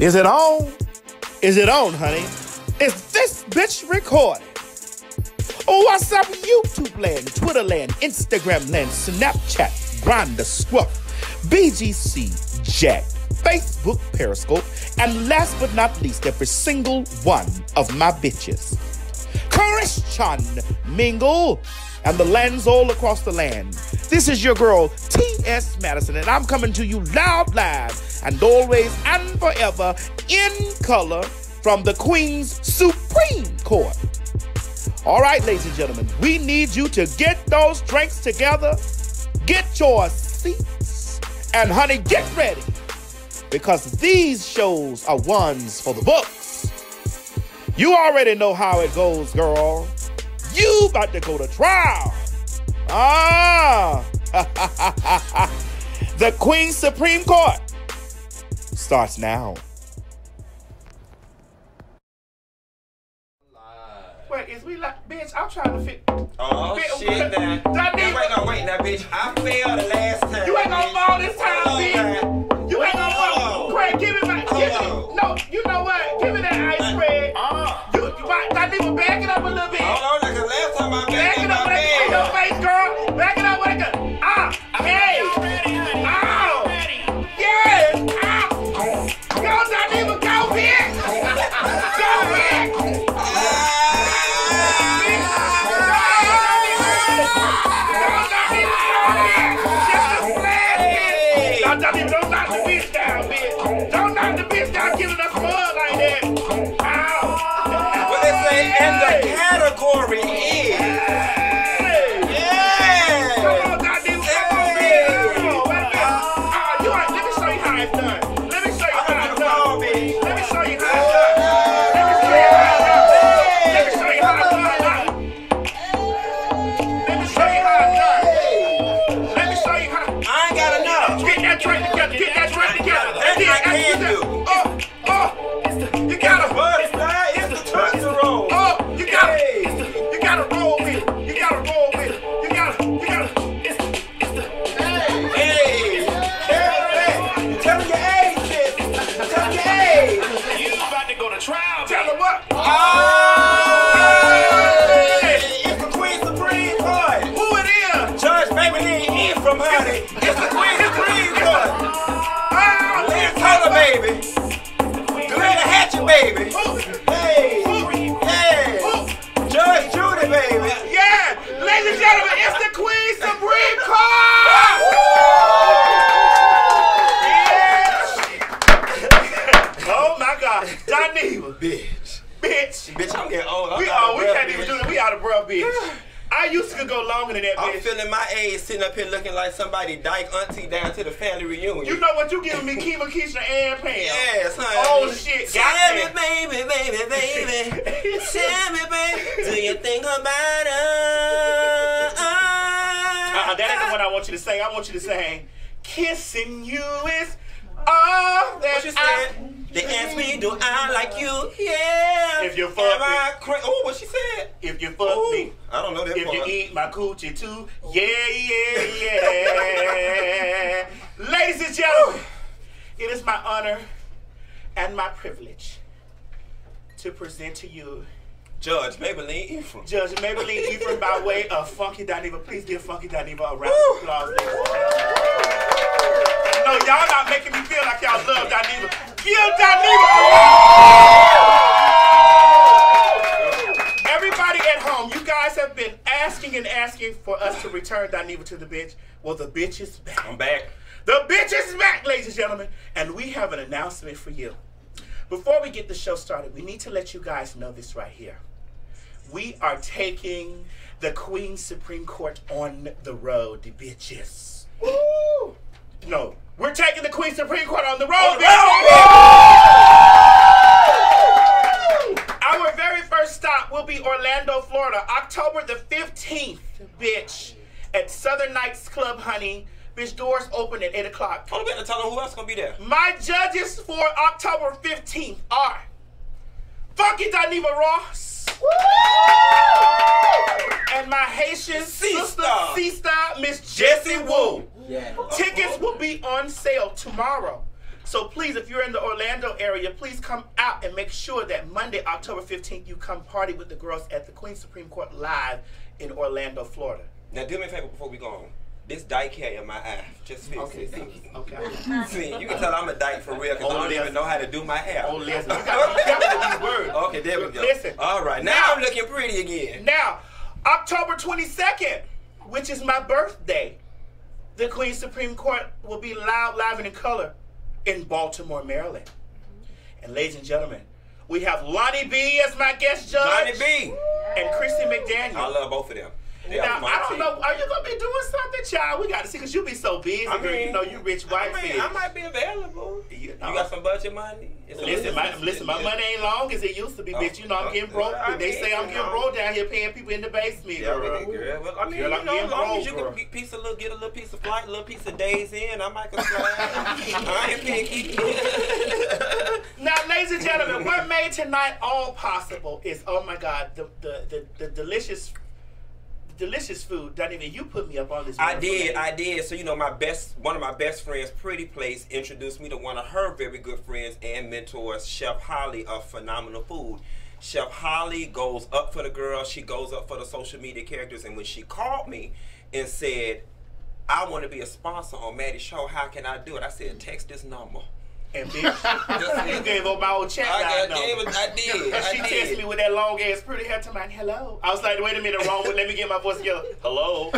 Is it on? Is it on, honey? Is this bitch recorded? Oh, what's up, YouTube land, Twitter land, Instagram land, Snapchat, Grindr, Scruff, BGC, Jack, Facebook, Periscope, and last but not least, every single one of my bitches. Christian Mingle and the lands all across the land. This is your girl, TsMadison, and I'm coming to you loud, live, and always and forever in color from the Queen's Supreme Court. All right, ladies and gentlemen, we need you to get those drinks together, get your seats, and honey, get ready, because these shows are ones for the books. You already know how it goes, girl. You about to go to trial. The Queen's Supreme Court starts now. Wait, is we like, bitch, I'm trying to fit. Oh, shit, now. Wait now, bitch. I failed the last time. You ain't gonna fall this time, bitch. You ain't gonna fall. Craig, give me my, no, you know what? Give me that ice, Craig. That nigga back it up a little bit. Hold on, because last time I backed it up with your face, girl. Back it up with a hey. Yes. Go, not even go, bitch. Go, bitch. Don't knock the bitch down, bitch. Don't knock the bitch down giving us mud like that. And the category is Come on, goddamn, let me show you how it's done. Let me show you how it's done. Let me show you how it's done. Let me show you how it's done. Let me show you how it's done. Let me show you how. I ain't got enough. Get that drink together. Get that drink together. That I can do. You gotta. It's the Tootsie Roll. You gotta roll with it. You gotta roll with it. You gotta. Hey, tell me your age, sis. Tell me your age. You about to go to trial. Tell them what. It's the Queen Supreme Court. Who it is? Judge Maybelline E from Honey. It's the Queen Supreme Court. Liz Taylor, baby. Doretta Hatchett, baby. Hey. Judge Judy, baby. Yeah, ladies and gentlemen, it's the Queen Supreme Court. Oh my God, Daniva. Bitch, I'm getting old. We can't even do that. We out of breath, bitch. I used to go longer than that, bitch. I'm feeling my age sitting up here looking like somebody dyke auntie down to the family reunion. You know what? You giving me Kima, Keisha, and Pam. Yes, honey. Oh shit. Tell me, baby. Tell me, baby. Do you think about us? That ain't the one I want you to sing. I want you to sing, kissing you is all that What you said? They asked me, do I like you? Yeah. If you fuck me. Oh, what she said? If you fuck me. I don't know that If part. you eat my coochie too. Yeah. Ladies and gentlemen, it is my honor and my privilege to present to you Judge Maybelline Ephraim. Judge Maybelline Ephraim by way of Funky Daniva. Please give Funky Daniva a round of applause. No, y'all not making me feel like y'all love Daniva. Give Daniva a round. Everybody at home, you guys have been asking for us to return Daniva to the bench. Well, the bitch is back. I'm back. The bitch is back, ladies and gentlemen. And we have an announcement for you. Before we get the show started, we need to let you guys know this right here. We are taking the Queen's Supreme Court on the road, the bitches. Woo! No, we're taking the Queen's Supreme Court on the road, bitches. Our very first stop will be Orlando, Florida, October the 15th, bitch, at Southern Nights Club, honey. Bitch, doors open at 8 o'clock. I'm going to tell them who else going to be there. My judges for October 15th are Funky Daniva Ross. And my Haitian sister, Miss Jessie Wu. Yeah. Tickets will be on sale tomorrow. So please, if you're in the Orlando area, please come out and make sure that Monday, October 15th, you come party with the girls at the Queens Supreme Court live in Orlando, Florida. Now, do me a favor before we go on. This dyke hair in my eye, just fix it. Okay. See, you can tell I'm a dyke for real because I don't even know how to do my hair. Oh, listen, you got to be careful with these words. Okay, there we go. Listen. All right, now I'm looking pretty again. Now, October 22nd, which is my birthday, the Queens Supreme Court will be live and in color in Baltimore, Maryland. And ladies and gentlemen, we have Lonnie B as my guest judge. Lonnie B. And Chrissy McDaniel. I love both of them. Now, I don't know, are you going to be doing something, child? We got to see, because you be so busy, girl. You know, you rich white bitch. I might be available. You got some budget money? Listen, my money ain't long as it used to be, bitch. You know, I'm getting broke. They say I'm getting broke down here paying people in the basement, girl. Well, I mean, as long as you can get a little piece of flight, a little piece of days in, I might go slide. I ain't picky. Now, ladies and gentlemen, what made tonight all possible is, oh my God, the delicious food. Don't even you put me up on this. I did. So, you know, one of my best friends, Pretty Place, introduced me to one of her very good friends and mentors, Chef Holly of Phenomenal Food. Chef Holly goes up for the girls. She goes up for the social media characters. And when she called me and said, I want to be a sponsor on Maddie's show, how can I do it? I said, text this number. And bitch, you gave up my old chat line number. I did. And she texted me with that long ass pretty hair to mine. Hello. I was like, wait a minute, wrong. Let me get my voice together. Hello.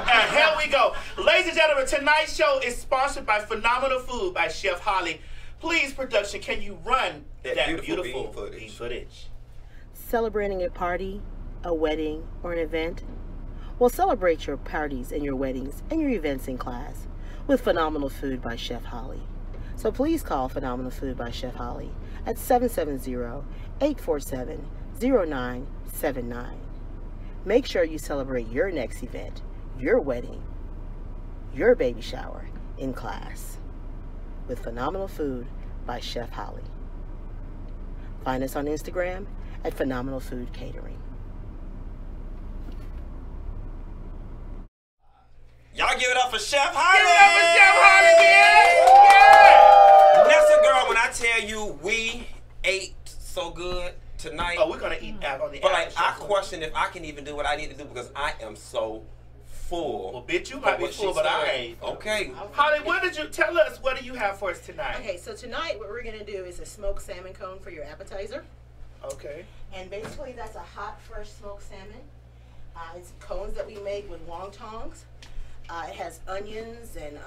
And here we go. Ladies and gentlemen, tonight's show is sponsored by Phenomenal Food by Chef Holly. Please, production, can you run that beautiful bean footage? Celebrating a party, a wedding, or an event? Well, celebrate your parties and your weddings and your events in class with Phenomenal Food by Chef Holly. So please call Phenomenal Food by Chef Holly at 770-847-0979. Make sure you celebrate your next event, your wedding, your baby shower in class with Phenomenal Food by Chef Holly. Find us on Instagram at Phenomenal Food Catering. Y'all give it up for Chef Holly! Give it up for Chef Holly, yeah! That's a girl, when I tell you we ate so good tonight. Oh, we're going to eat out on the But like, I question if I can even do what I need to do because I am so full. Well, bitch, you might be full, but I ain't. Okay. Holly, tell us, what do you have for us tonight? Okay, so tonight what we're going to do is a smoked salmon cone for your appetizer. Okay. And basically that's a hot, fresh smoked salmon. It's cones that we make with wontons. It has onions and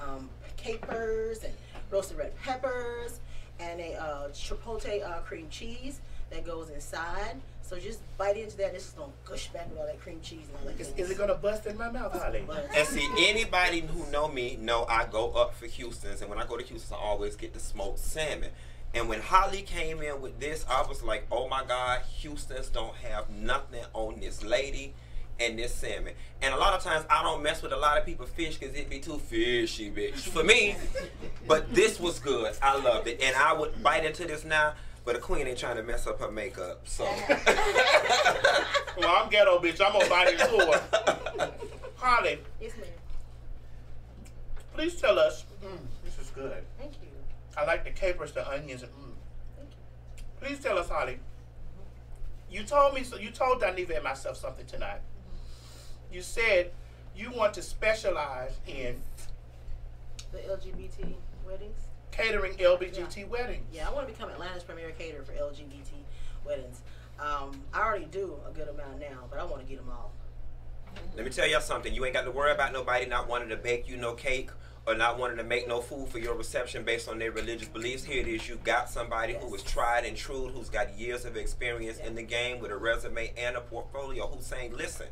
capers and roasted red peppers and a chipotle cream cheese that goes inside. So just bite into that. This is going to gush back with all that cream cheese and all that. Is it going to bust in my mouth, Holly? And see, anybody who know me know I go up for Houston's. And when I go to Houston's, I always get the smoked salmon. And when Holly came in with this, I was like, oh my God, Houston's don't have nothing on this lady and this salmon. And a lot of times I don't mess with a lot of people's fish because it be too fishy, bitch, for me. But this was good. I loved it. And I would bite into this now, but the queen ain't trying to mess up her makeup, so. Well, I'm ghetto, bitch. I'm gonna bite into her. Holly. Yes, ma'am. Please tell us. This is good. Thank you. I like the capers, the onions, and Thank you. Please tell us, Holly. You told Daniva and myself something tonight. You said you want to specialize in The LGBT weddings? catering LGBT weddings. Yeah, I want to become Atlanta's premier caterer for LGBT weddings. I already do a good amount now, but I want to get them all. Let me tell y'all something. You ain't got to worry about nobody not wanting to bake you no cake or not wanting to make no food for your reception based on their religious beliefs. Here it is. You got somebody who is tried and true, who's got years of experience in the game with a resume and a portfolio, who's saying, listen,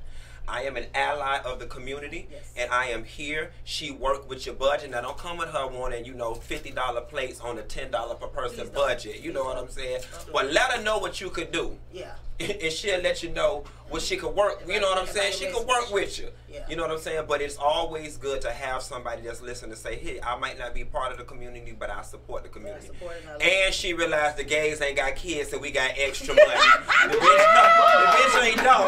I am an ally of the community, and I am here. She worked with your budget. Now, don't come with her wanting, you know, $50 plates on a $10 per person budget. You know what I'm saying? But let her know what you could do. Yeah. And she'll let you know what she could work. You know what I'm saying? She could work with you. Yeah. You know what I'm saying? But it's always good to have somebody that's listening to say, hey, I might not be part of the community, but I support the community. And she realized the gays ain't got kids, so we got extra money. the bitch ain't dumb.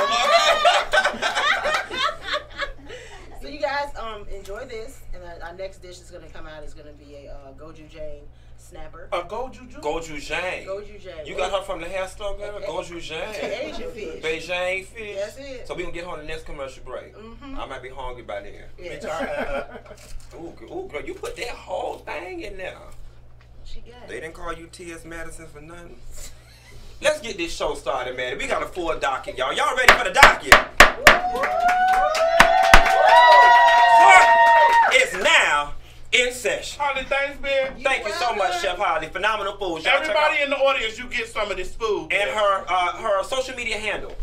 So you guys enjoy this, and our next dish is gonna come out is gonna be a gochujang snapper. A gochujang? Gochujang. Gochujang. You got her from the hair store, girl? Gochujang. Asian fish. Beijing fish. That's it. So we gonna get her on the next commercial break. I might be hungry by then. Yeah. Ooh, girl, you put that whole thing in there. She got it. They didn't call you TsMadison for nothing. Let's get this show started, man. We got a full docket, y'all. Y'all ready for the docket? It's now in session. Holly, thanks, man. Thank you so much, Chef Holly. Phenomenal food. Y'all Everybody in the audience, you get some of this food. and her social media handle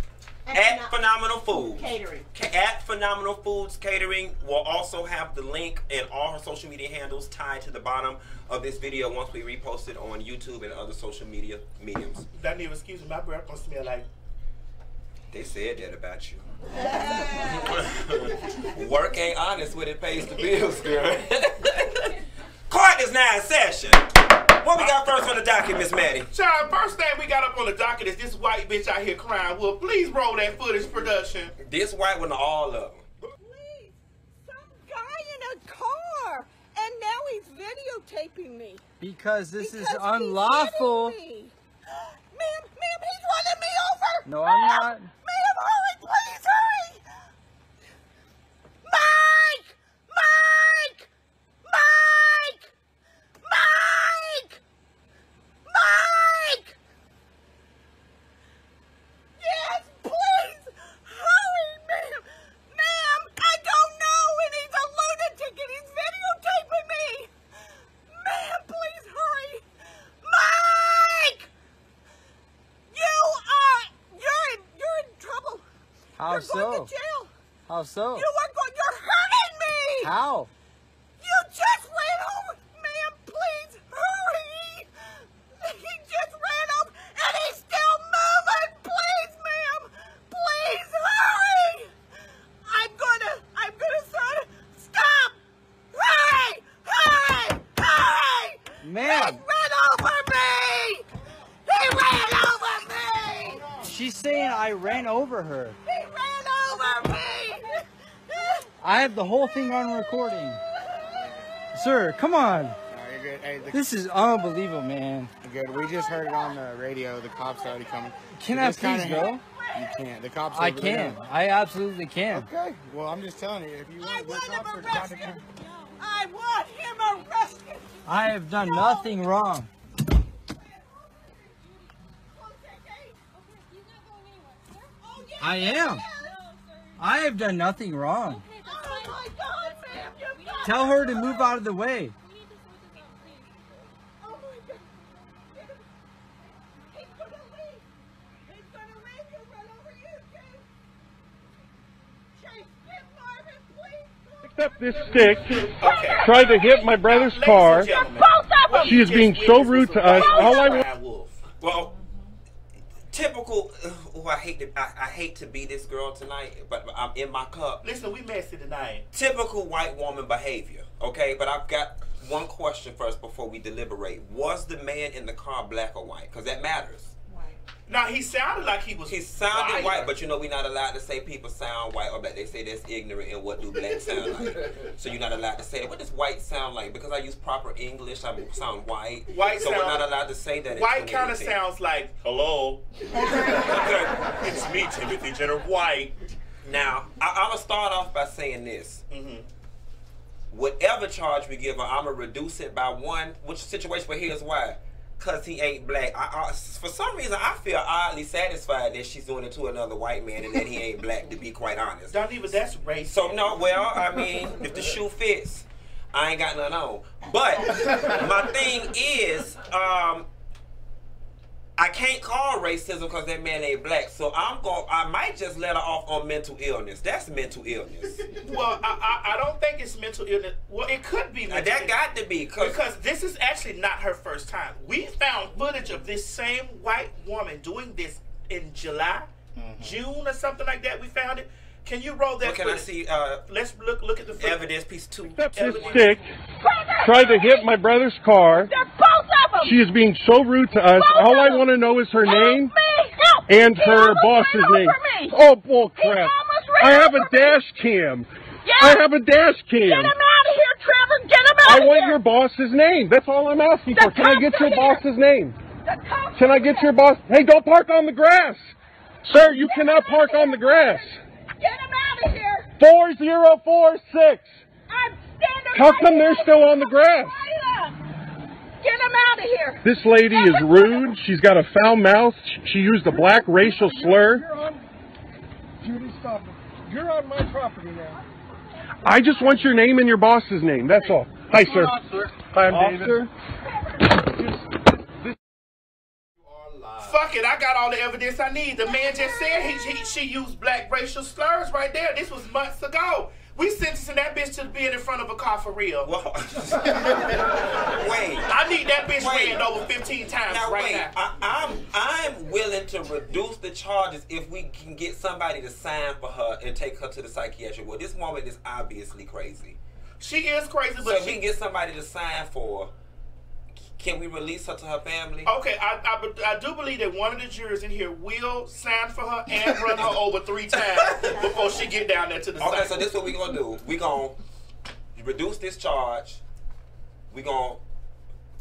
at Phenomenal Foods Catering. At Phenomenal Foods Catering. We'll also have the link and all her social media handles tied to the bottom of this video once we repost it on YouTube and other social media mediums. That even excuse me, my breath gonna smell like. They said that about you. Work ain't honest when it pays the bills, girl. Court is now in session. What we got first on the docket, Miss Maddie? Child, first thing we got up on the docket is this white bitch out here crying. Well, please roll that footage, production. This white one, all of them. Please, some guy in a car, and now he's videotaping me. Because this is Because he's unlawful. hitting me. Ma'am, he's running me over. No, I'm not. Ma'am, hurry, please, hurry. Mike! Mike! Mike! Mike! Mike! Yes, please, hurry, ma'am. Ma'am, I don't know, and he's a lunatic, and he's videotaping me. Ma'am, please hurry. Mike! You're in trouble. How You're so? going to jail. How so? You're hurting me. How? You just ran over. Ma'am, please hurry. He just ran over and he's still moving. Please, ma'am. Please hurry. I'm gonna stop. Hurry. Hurry. Hurry. Ma'am. He ran over me. He ran over me. She's saying I ran over her. He ran over me. I have the whole thing on recording. Sir, come on. No, you're good. Hey, This is unbelievable, man. you're good. We just heard it on the radio. The cops are already coming. Can So I this kinda please go? You can't. The cops. I over there. can. I absolutely can. Okay. Well, I'm just telling you. If you I want, the want cops him are trying to arrested. come. I want him arrested. I have done nothing wrong. I am. I have done nothing wrong. Oh my God, ma'am, you've got Tell her to move out of the way. Oh my God. He's gonna leave. He's gonna leave. He'll run over you, Chase. Chase, get Marvin, please. Picked up this stick, Okay. tried to hit my brother's car. Ladies and gentlemen, Both of them. She is being so rude to us. All I want. Crying wolf. Well, typical. I hate to be this girl tonight, but I'm in my cup. Listen, we messy tonight. Typical white woman behavior. Okay, but I've got one question first before we deliberate. Was the man in the car black or white? Because that matters. Now, he sounded like he was He sounded white, but you know we're not allowed to say people sound white or black. They say that's ignorant and what do black sound like. So you're not allowed to say that. What does white sound like? Because I use proper English, I sound white. White so sound- we're not allowed to say that. in White kind of 2018. sounds like, hello, it's me, Timothy Jenner White. Now, I'm going to start off by saying this. Whatever charge we give her, I'm going to reduce it by one. Which situation, but here's why. Because he ain't black. For some reason, I feel oddly satisfied that she's doing it to another white man and that he ain't black, to be quite honest. Don't even, that's racist. So, no, well, I mean, if the shoe fits, I ain't got nothing on. But my thing is, I can't call racism because that man ain't black. So I might just let her off on mental illness. That's mental illness. Well, I don't think it's mental illness. Well, it could be mental That illness. got to be. Because this is actually not her first time. We found footage of this same white woman doing this in July, June or something like that. We found it. Can you roll that What can I footage? see? Let's look at the footage. Evidence piece 2. Picked up this stick, tried to hit my brother's car. They're both of them. She is being so rude to us. All I want to know is her name and her boss's name. Oh, bull crap. I have a dash cam. I have a dash Get him cam. out of here, Trim. I want your boss's name. That's all I'm asking for. Can I get your boss's name? Can I get your boss? Hey, don't park on the grass. Sir, you cannot park on the grass. Get him out of here. 4046. I'm standing How come they're still on the grass? Get him out of here. This lady is rude. She's got a foul mouth. She used a black racial slur. Judy, stop it. You're on my property now. I just want your name and your boss's name. That's all. Hi, sir. Hi, I'm Officer. Fuck it, I got all the evidence I need. The man just said she used black racial slurs right there. This was months ago. We sentencing that bitch to being in front of a car for real. Wait. I need that bitch ran over 15 times now, now. I'm willing to reduce the charges if we can get somebody to sign for her and take her to the psychiatric ward. This woman is obviously crazy. She is crazy, but so if we can get somebody to sign for her, can we release her to her family? Okay, I do believe that one of the jurors in here will sign for her and run her over 3 times before she get down there to the Okay, side. so this is what we're going to do. We're going to reduce this charge. We're going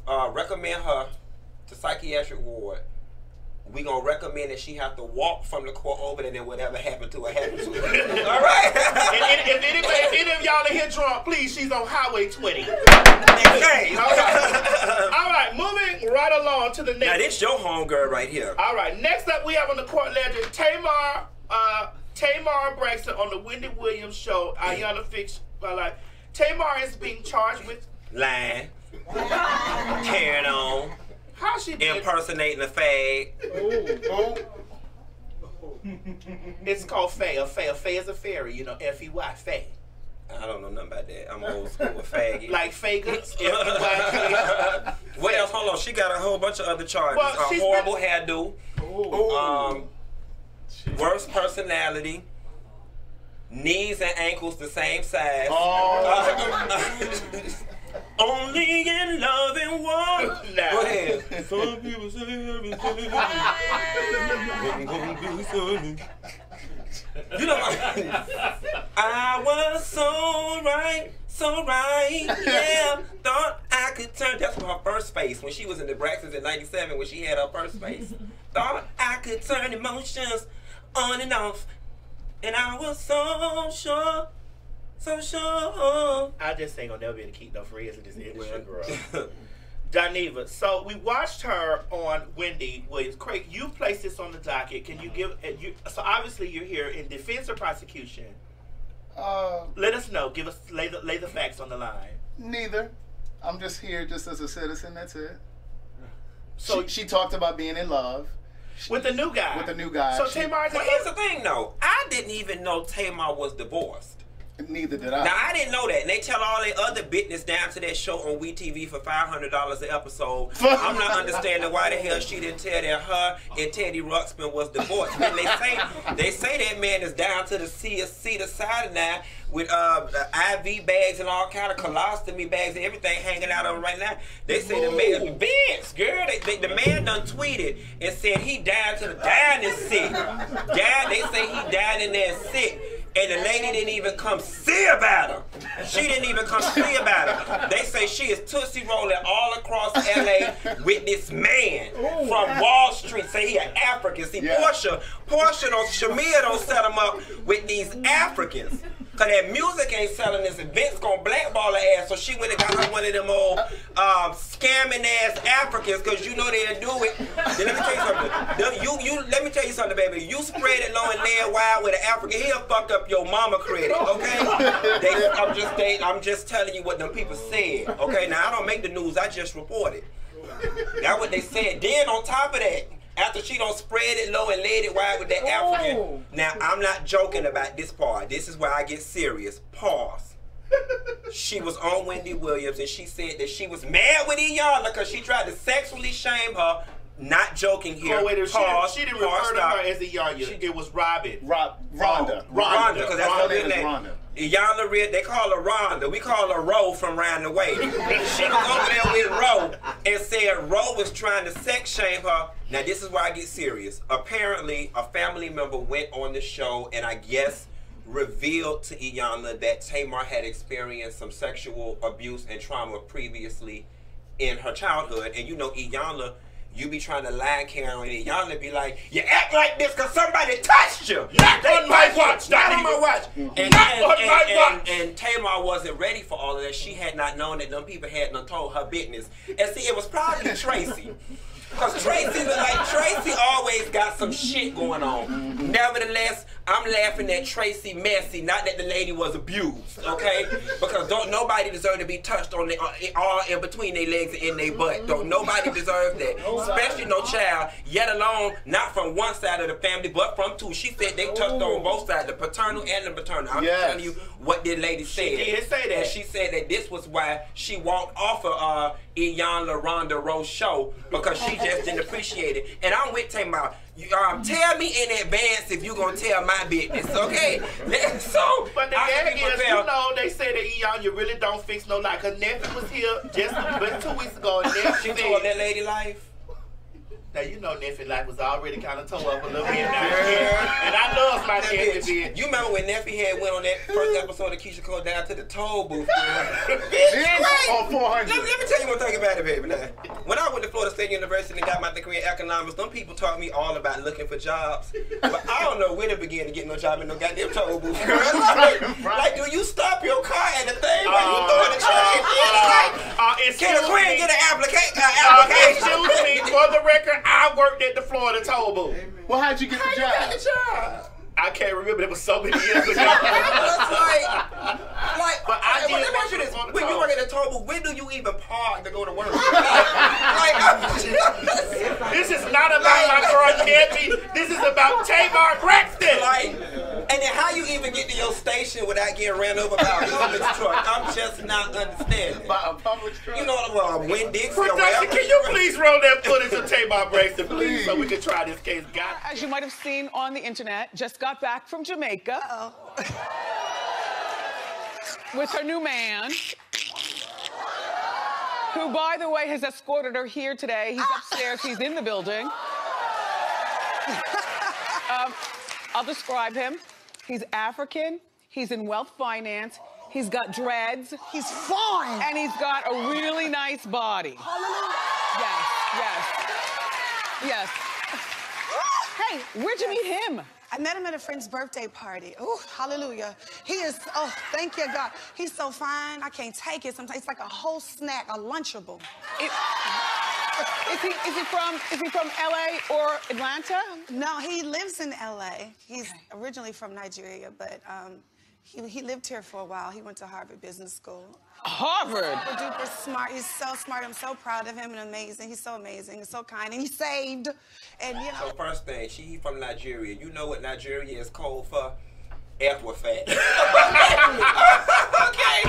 to recommend her to psychiatric ward. We're going to recommend that she have to walk from the court over there and then whatever happened to her, happened to her. All right? If any of y'all are here drunk, please, she's on Highway 20. Okay. All right, moving right along to the next. Now, this your homegirl right here. All right, next up we have on the court ledger, Tamar Braxton on the Wendy Williams show. Ayanna Fix. Tamar is being charged with lying, carrying on, how she did. impersonating a fag. It's called Faye. A Faye is a fairy, you know, F-E-Y, Faye. I don't know nothing about that. I'm old school with faggot. Like faggots, F-E-Y. What else? Hold on. She got a whole bunch of other charges. Well, A horrible hairdo. Worst personality. Knees and ankles the same size. Only in love and war. Nah. Go ahead. Some people say everything. You know, I was so right, yeah. Thought I could turn. That's her first face when she was in the Braxtons in '97 when she had her first face. Thought I could turn emotions on and off, and I was so sure. I just ain't gonna never be able to keep no friends in this industry, girl. Janiva, so we watched her on Wendy Williams. Craig, you placed this on the docket. Can you give? So obviously you're here in defense or prosecution. Let us know. Give us lay the facts on the line. Neither. I'm just here just as a citizen. That's it. So she talked about being in love with the new guy. With the new guy. So Tamar. Well, here's the thing, though. I didn't even know Tamar was divorced. Neither did I. Now, I didn't know that. And they tell all the other business down to that show on WeTV for $500 an episode. I'm not understanding why the hell she didn't tell that her and Teddy Ruxpin was divorced. And they say that man is down to the cedar side now with IV bags and all kind of colostomy bags and everything hanging out of him right now. They say the man, Vince, girl, the man done tweeted and said he died to the dying sick. They say he died in there sick. And the lady didn't even come see about her. She didn't even come see about her. They say she is tootsie rolling all across LA with this man from Wall Street. Say he an African. See, Shamia don't set him up with these Africans. Cause that music ain't selling this, and Vince gonna blackball her ass. So she went and got her one of them old scamming ass Africans, cause you know they'll do it. Then let me tell you something. Let me tell you something, baby. You spread it low and lay it wide with an African, he'll fuck up your mama credit, okay? I'm just telling you what them people said, okay? Now I don't make the news, I just report it. That's what they said. Then on top of that, after she don't spread it low and laid it wide with that African. Now, I'm not joking about this part. This is where I get serious. Pause. She was on Wendy Williams and she said that she was mad with Iyanla because she tried to sexually shame her. Not joking here. Oh, wait, pause. She didn't refer to her as Iyanla. It was Robin. Rhonda. Rhonda, because that's her real name. Rhonda. Iyanla, they call her Rhonda. We call her Ro from Round the Way. She was over there with Ro and said Ro was trying to sex shame her. Now, this is where I get serious. Apparently, a family member went on the show and I guess revealed to Iyanla that Tamar had experienced some sexual abuse and trauma previously in her childhood. And you know, Iyanla, you be trying to lie, Karen, and Iyanla be like, you act like this because somebody touched you. Not on my watch. Not on my watch. And watch. Tamar wasn't ready for all of that. She had not known that them people had not told her business. And see, it was probably Tracy. Because Tracy always got some shit going on. Nevertheless, I'm laughing at Tracy messy, not that the lady was abused, okay? Because don't nobody deserve to be touched on all in between their legs and in their butt. Don't nobody deserve that. Especially no child, yet alone not from one side of the family, but from two. She said they touched on both sides, the paternal and the maternal. I'm telling you what this lady said. She did say that. And she said that this was why she walked off of Iyanla Ronda Rose show, because she just didn't appreciate it. And I'm with Tamar. Tell me in advance if you're going to tell my business, okay? So, but the gag is, you know, they say that Iyanla, you really don't fix no lie. Her nephew was here just 2 weeks ago. And she told that lady life. Now, you know, Neffy life was already kind of tore up a little bit now. And I love my Neffy. You remember when Neffy had went on that first episode of Keisha Cole down to the toll booth? On 400. Let me tell you one thing about it, baby. Now, when I went to Florida State University and got my degree in economics, them people taught me all about looking for jobs. But I don't know when to begin to get no job in no goddamn toll booth. Like, do you stop your car at the thing while you throwing the trash in? Can a queen get an application? Excuse me, for the record, I worked at the Florida toll booth. Well, how'd you get the job? Got the job? I can't remember. It was so many years ago. But I did. Let me ask you this: when you work at a toll booth, when do you even park to go to work? This is not about my girl Debbie. This is about Tamar Braxton. And then how you even get to your station without getting ran over by a public truck? I'm just not understanding. By a public truck? You know what I'm Win Dixie or Production, can you please roll that footage of Tamar Braxton, please, so we can try this case? As you might have seen on the internet, just got back from Jamaica with her new man, who, by the way, has escorted her here today. He's upstairs. He's in the building. I'll describe him. He's African. He's in wealth finance. He's got dreads. He's fine. And he's got a really nice body. Hallelujah. Yes. Hey, where'd you meet him? I met him at a friend's birthday party. Oh, hallelujah. He is, oh, thank you, God. He's so fine, I can't take it. Sometimes it's like a whole snack, a Lunchable. Is he from LA or Atlanta? No, he lives in LA. He's originally from Nigeria, but he lived here for a while. He went to Harvard Business School. Harvard? Super duper smart. He's so smart. I'm so proud of him and amazing. He's so amazing and so kind, and he's saved. And you know. So first thing, he from Nigeria. You know what Nigeria is called for? Equifax. Okay.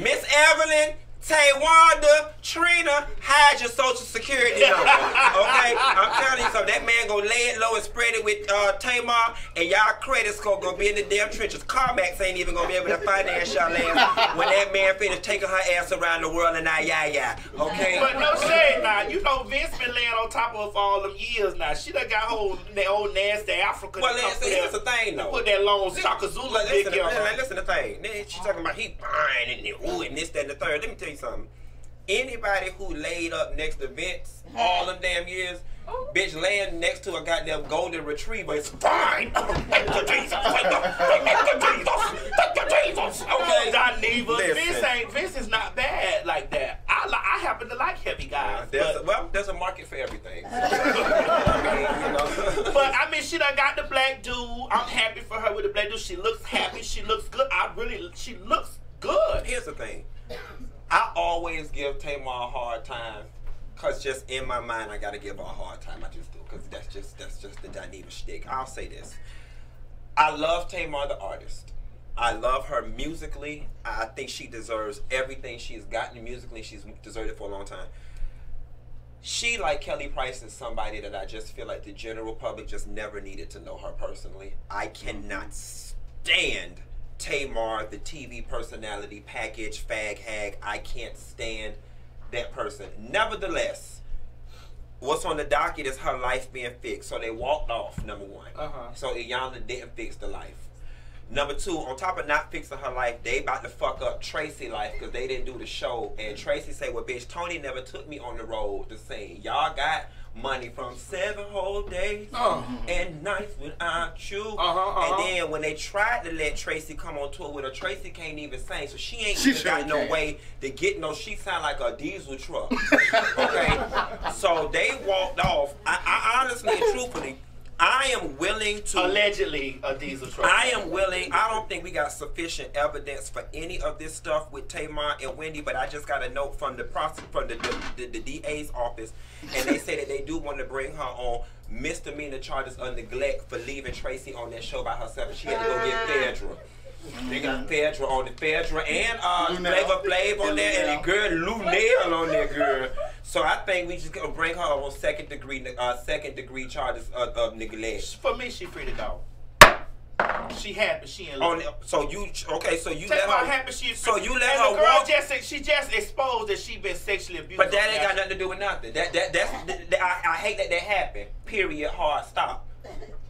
Miss Evelyn, Taywanda, Trina, hide your social security number. Okay? I'm telling you something. That man gonna lay it low and spread it with Tamar, and y'all credit score gonna be in the damn trenches. CarMax ain't even gonna be able to finance y'all ass when that man finished taking her ass around the world and okay? But no shade now. You know Vince been laying on top of her for all them years now. She done got that old nasty African. Well, here's the thing though. Put that long Shaka Zulu dick in her. Listen to the thing. Then she talking about he fine and this, that, and the third. Let me tell you something. Anybody who laid up next to Vince all them damn years, bitch laying next to a goddamn golden retriever is fine. Thank you, Jesus. Thank you, Jesus. Okay, Doneva. Vince is not bad like that. I happen to like heavy guys. There's a market for everything. But I mean, she done got the black dude. I'm happy for her with the black dude. She looks happy. She looks good. She looks good. Here's the thing. I always give Tamar a hard time, cause just in my mind I gotta give her a hard time. I just do, cause that's just the Doneva shtick. I'll say this: I love Tamar the artist. I love her musically. I think she deserves everything she's gotten musically. She's deserved it for a long time. She, like Kelly Price, is somebody that I just feel like the general public just never needed to know her personally. I cannot stand Tamar, the TV personality, package, fag, hag. I can't stand that person. Nevertheless, what's on the docket is her life being fixed. So they walked off, number one. So Iyanla didn't fix the life. Number 2, on top of not fixing her life, they about to fuck up Tracy life because they didn't do the show. And Tracy say, well, bitch, Tony never took me on the road to sing. Y'all got money from 7 whole days and nights without you. And then when they tried to let Tracy come on tour with her, Tracy can't even sing. So she ain't even got no way to get no, she sound like a diesel truck. Okay? So they walked off. I honestly and truthfully, I am willing to... Allegedly a diesel truck. I am willing. I don't think we got sufficient evidence for any of this stuff with Tamar and Wendy, but I just got a note from the DA's office, and they say that they do want to bring her on misdemeanor charges of neglect for leaving Tracy on that show by herself, and she had to go get Phaedra. They got Phaedra on the Phaedra and Flavor Flav on there, and the girl Lunel on there, girl. So I think we just gonna bring her on second degree charges of neglect. For me, she free to go. She happy. She in love. So you okay? So you let her. Happy she is so you let and her the girl walk. She just exposed that she been sexually abused. But that ain't got nothing to do with nothing. I hate that happened. Period. Hard stop.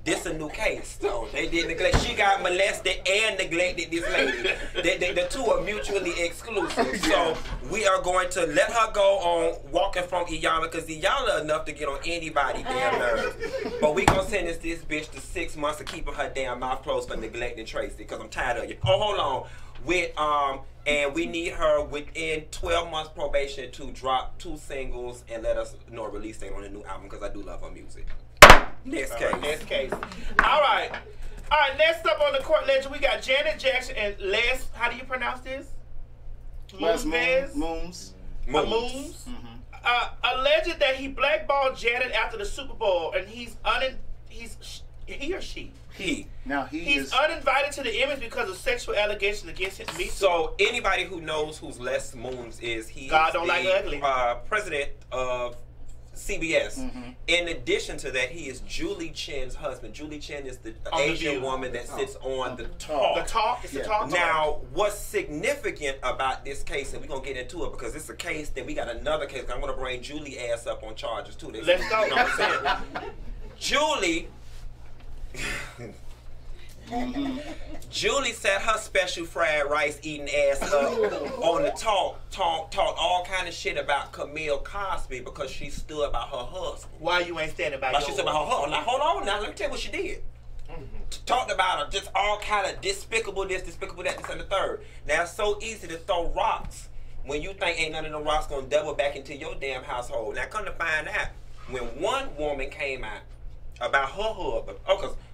This a new case. So they did neglect. She got molested and neglected this lady. The two are mutually exclusive. So we are going to let her go on walking from Iyanla because Iyanla enough to get on anybody damn nerves. But we gonna sentence this bitch to 6 months of keeping her damn mouth closed for neglecting Tracy because I'm tired of you. Oh, hold on. And we need her within 12 months probation to drop 2 singles and let us know a release date on the new album because I do love her music. Next case. Next case. All right. Next up on the court ledger, we got Janet Jackson and Les. How do you pronounce this? Mooms. Alleged that he blackballed Janet after the Super Bowl, and he or she. He's uninvited to the image because of sexual allegations against him. So anybody who knows who Les Mooms is, he's God don't like ugly. President of CBS. In addition to that, he is Julie Chen's husband. Julie Chen is the Asian woman that sits on the Talk. The Talk? It's the Talk? Now, what's significant about this case, and we're going to get into it because it's a case, then we got another case. I'm going to bring Julie ass up on charges too. Let's go. You know what I'm saying? Julie... Julie set her special fried rice eating ass up on the talk all kind of shit about Camille Cosby because she stood by her husband. Why you ain't standing by she stood by her husband. Now hold on now, let me tell you what she did. Talked about her, just all kind of despicable this, despicable that, this and the third. Now it's so easy to throw rocks when you think ain't none of them rocks gonna double back into your damn household. Now come to find out, when one woman came out about her husband,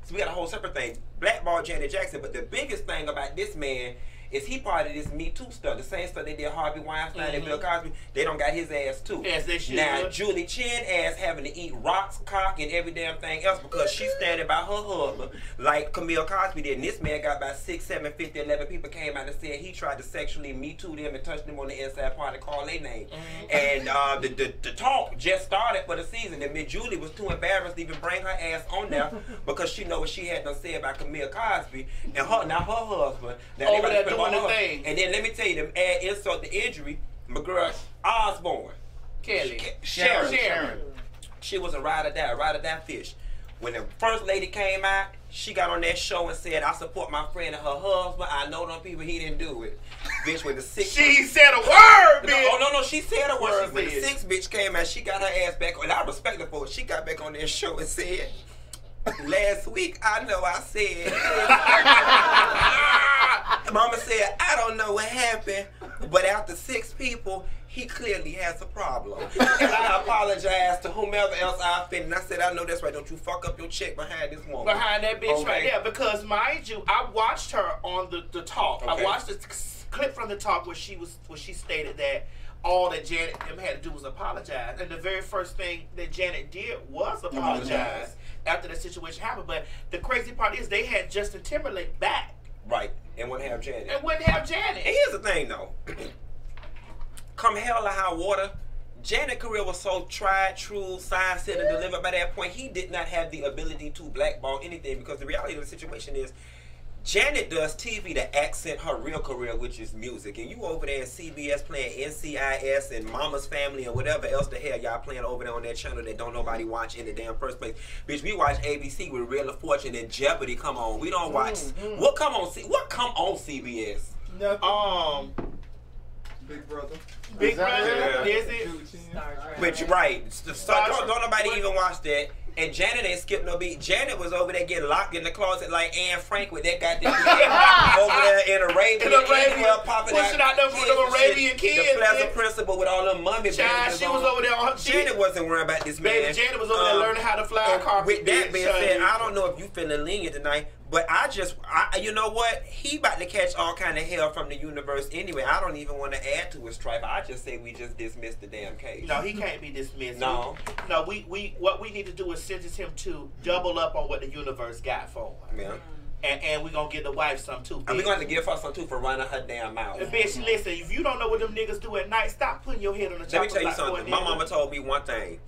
so we got a whole separate thing, blackball Janet Jackson, but the biggest thing about this man is he part of this Me Too stuff. The same stuff they did Harvey Weinstein and Bill Cosby, they don't got his ass too. Yes, they should. Now, Julie Chen ass having to eat rocks, cock, and every damn thing else because she's standing by her husband like Camille Cosby did. And this man got about 6, 7, 50, 11 people came out and said he tried to sexually Me Too them and touch them on the inside part and call their name. And the talk just started for the season. And Miss Julie was too embarrassed to even bring her ass on there because she know what she had done said about Camille Cosby and her husband. Now over there doing the thing. And then let me tell you, them add insult to injury. My girl Osborne, Sharon. She was a ride or die fish. When the first lady came out, she got on that show and said, "I support my friend and her husband. I know them people, he didn't do it." Bitch, when the sixth she said a word, bitch. No, she said a word. When the sixth bitch came out, she got her ass back on. And I respect her for it. She got back on that show and said, "Last week, I know I said." Mama said, "I don't know what happened, but after 6 people, he clearly has a problem." And I apologized to whomever else I offended. And I said, "I know that's right. Don't you fuck up your check behind this woman." Behind that bitch right there. Because, mind you, I watched her on the talk. I watched the clip from the talk where she stated that all that Janet had to do was apologize. And the very first thing that Janet did was apologize after the situation happened. But the crazy part is they had Justin Timberlake back. Right. And wouldn't have Janet. And here's the thing, though. Come hell or high water, Janet's career was so tried, true, signed, said, and delivered by that point, he did not have the ability to blackball anything because the reality of the situation is Janet does TV to accent her real career, which is music. And you over there in CBS playing NCIS and Mama's Family and whatever else the hell y'all playing over there on that channel that don't nobody watch in the damn first place. Bitch, we watch ABC with Real of Fortune and Jeopardy. Come on, we don't watch. What come on CBS? Nothing. Big Brother. Big Brother. Yeah. Is it? But you're right. Don't nobody even watch that. And Janet ain't skipped no beat. Janet was over there getting locked in the closet like Anne Frank with that goddamn over there in Arabia, popping pushing out them Arabian kids. The Plaza Principal with all them mummy Child, she was over there on her Janet wasn't worrying about this man. Baby, Janet was over there learning how to fly a carpet. With that being said, I don't know if you feeling lenient tonight, but you know what? He about to catch all kind of hell from the universe anyway. I don't even want to add to his stripe. I just say we just dismiss the damn case. No, he can't be dismissed. No. No, what we need to do is sentence him to double up on what the universe got for him. Yeah. And we're going to give the wife some too. And we're going to give her some too for running her damn mouth. And bitch, listen, if you don't know what them niggas do at night, stop putting your head on the chopper. Let me tell you something. My mama told me one thing.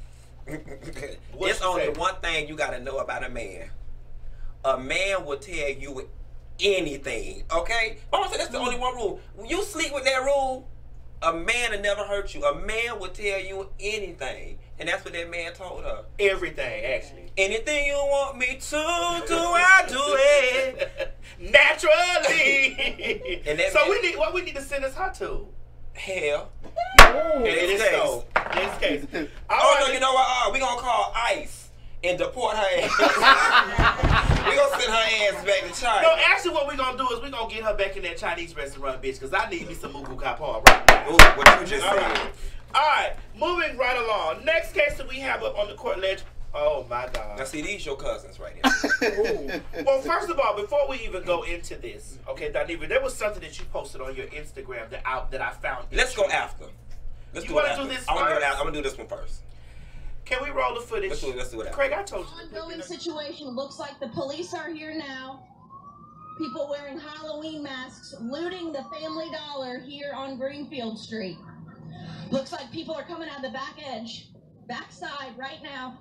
It's only one thing you got to know about a man. A man will tell you anything, okay? Mama said that's the only one rule. When you sleep with that rule, a man will never hurt you. A man will tell you anything. And that's what that man told her. Everything, actually. Anything you want me to do, I do it. Naturally. And that so what we need to sentence her to? Hell. In this case. No, you know what? We're going to call ICE and deport her ass. We're going to send her ass back to China. No, actually what we're going to do is we're going to get her back in that Chinese restaurant, bitch, because I need me some mugu kapar right now. Ooh, what you just said. All right, moving right along. Next case that we have up on the court ledge. Oh, my God. Now, see, these your cousins right here. Well, first of all, before we even go into this, okay, Daniva, there was something that you posted on your Instagram that I found. Let's go after. Let's do it after. Do this I'm going to do this one first. Can we roll the footage? Let's do it after. Craig, I told you. Ongoing situation. Looks like the police are here now. People wearing Halloween masks, looting the Family Dollar here on Greenfield Street. Looks like people are coming out of the back side right now.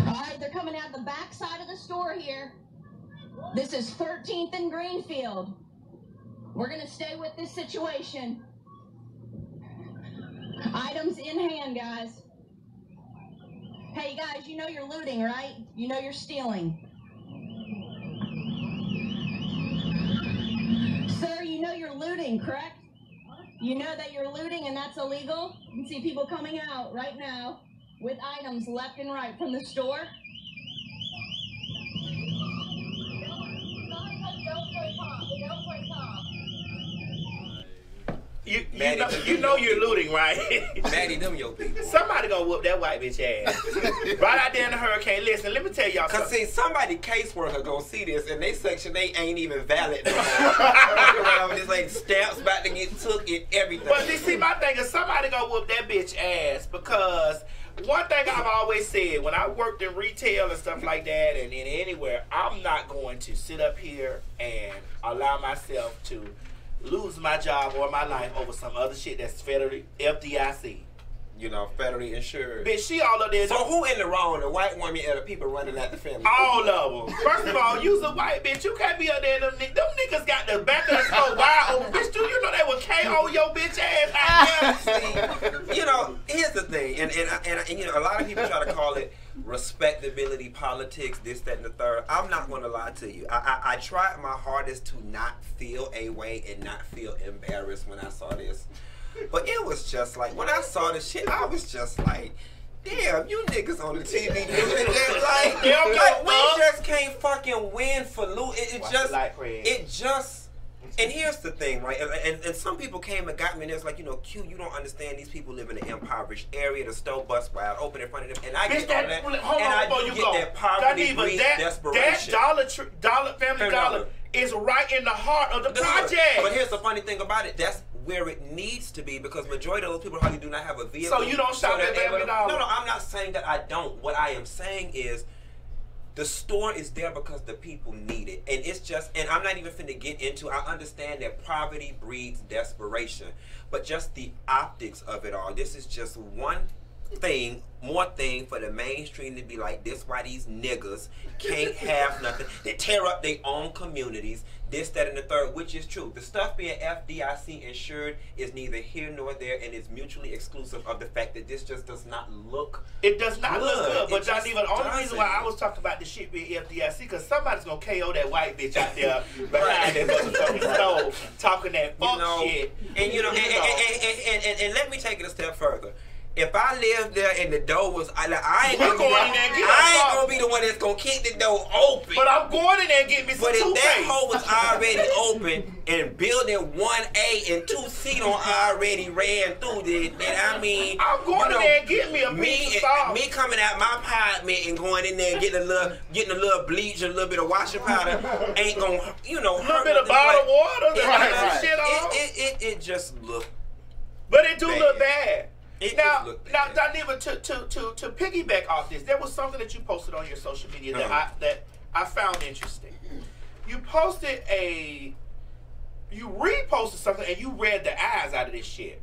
All right, they're coming out the back side of the store here. This is 13th and Greenfield. We're going to stay with this situation. Items in hand, guys. Hey, guys, you know you're looting, right? You know you're stealing. Sir, you know you're looting, correct? You know that you're looting and that's illegal? You can see people coming out right now with items left and right from the store. You know you're looting, right? Maddie, them your people. Somebody gonna whoop that white bitch ass. Right out there in the hurricane. Listen, let me tell y'all something. Cause see, somebody caseworker gonna see this and they section they ain't even valid. Around with this like stamps about to get took and everything. But see, my thing is somebody gonna whoop that bitch ass because one thing I've always said when I worked in retail and stuff like that and anywhere, I'm not going to sit up here and allow myself to lose my job or my life over some other shit that's federally FDIC. You know, federally insured. Bitch, she all up there. So who in the wrong? The white woman or the people running at the family? All of them. First of all, you's a white bitch. You can't be up there. Them niggas got the back of the store wide open. Bitch, do you know they would KO your bitch ass out there? You know, here's the thing, and you know, a lot of people try to call it respectability politics, this, that, and the third. I'm not going to lie to you. I tried my hardest to not feel a way and not feel embarrassed when I saw this. But it was just like, when I saw this shit, I was just like, damn, you niggas on the TV doing that. Like, we just can't fucking win for loot. It just, and here's the thing, right? And some people came and got me, and it was like, you know, Q, you don't understand. These people live in an impoverished area. The store bus wide open in front of them, and I get all that. And I do get that poverty breeds desperation. That Family Dollar is right in the heart of the project. But here's the funny thing about it. That's where it needs to be, because majority of those people hardly do not have a vehicle. So you don't shop at Family Dollar? No, I'm not saying that I don't. What I am saying is the store is there because the people need it. And it's just, and I'm not even finna get into, I understand that poverty breeds desperation, but just the optics of it all. This is just one more thing for the mainstream to be like, this why these niggas can't have nothing. They tear up their own communities, this, that, and the third, which is true. The stuff being FDIC insured is neither here nor there, and is mutually exclusive of the fact that this just does not look It does not good. look good, but not even the only doesn't. reason why I was talking about this shit being FDIC, because somebody's gonna KO that white bitch out there behind that motherfucking stove talking that fuck shit. And and let me take it a step further. If I lived there and the door was, I ain't gonna be the one that's gonna kick the door open. But I'm going in there and get me some toothpaste. But if that hole was already open and building 1A and 2C don't already ran through this, then I mean, I'm going in there and get me a piece of salt. Me coming out my apartment and going in there and getting a little bleach and a little bit of washing powder ain't gonna, a little bit of bottled water, shit on. It just look. But it do look bad. Now, bad. Daniva, to piggyback off this, there was something that you posted on your social media that I found interesting. You reposted something and you read the eyes out of this shit.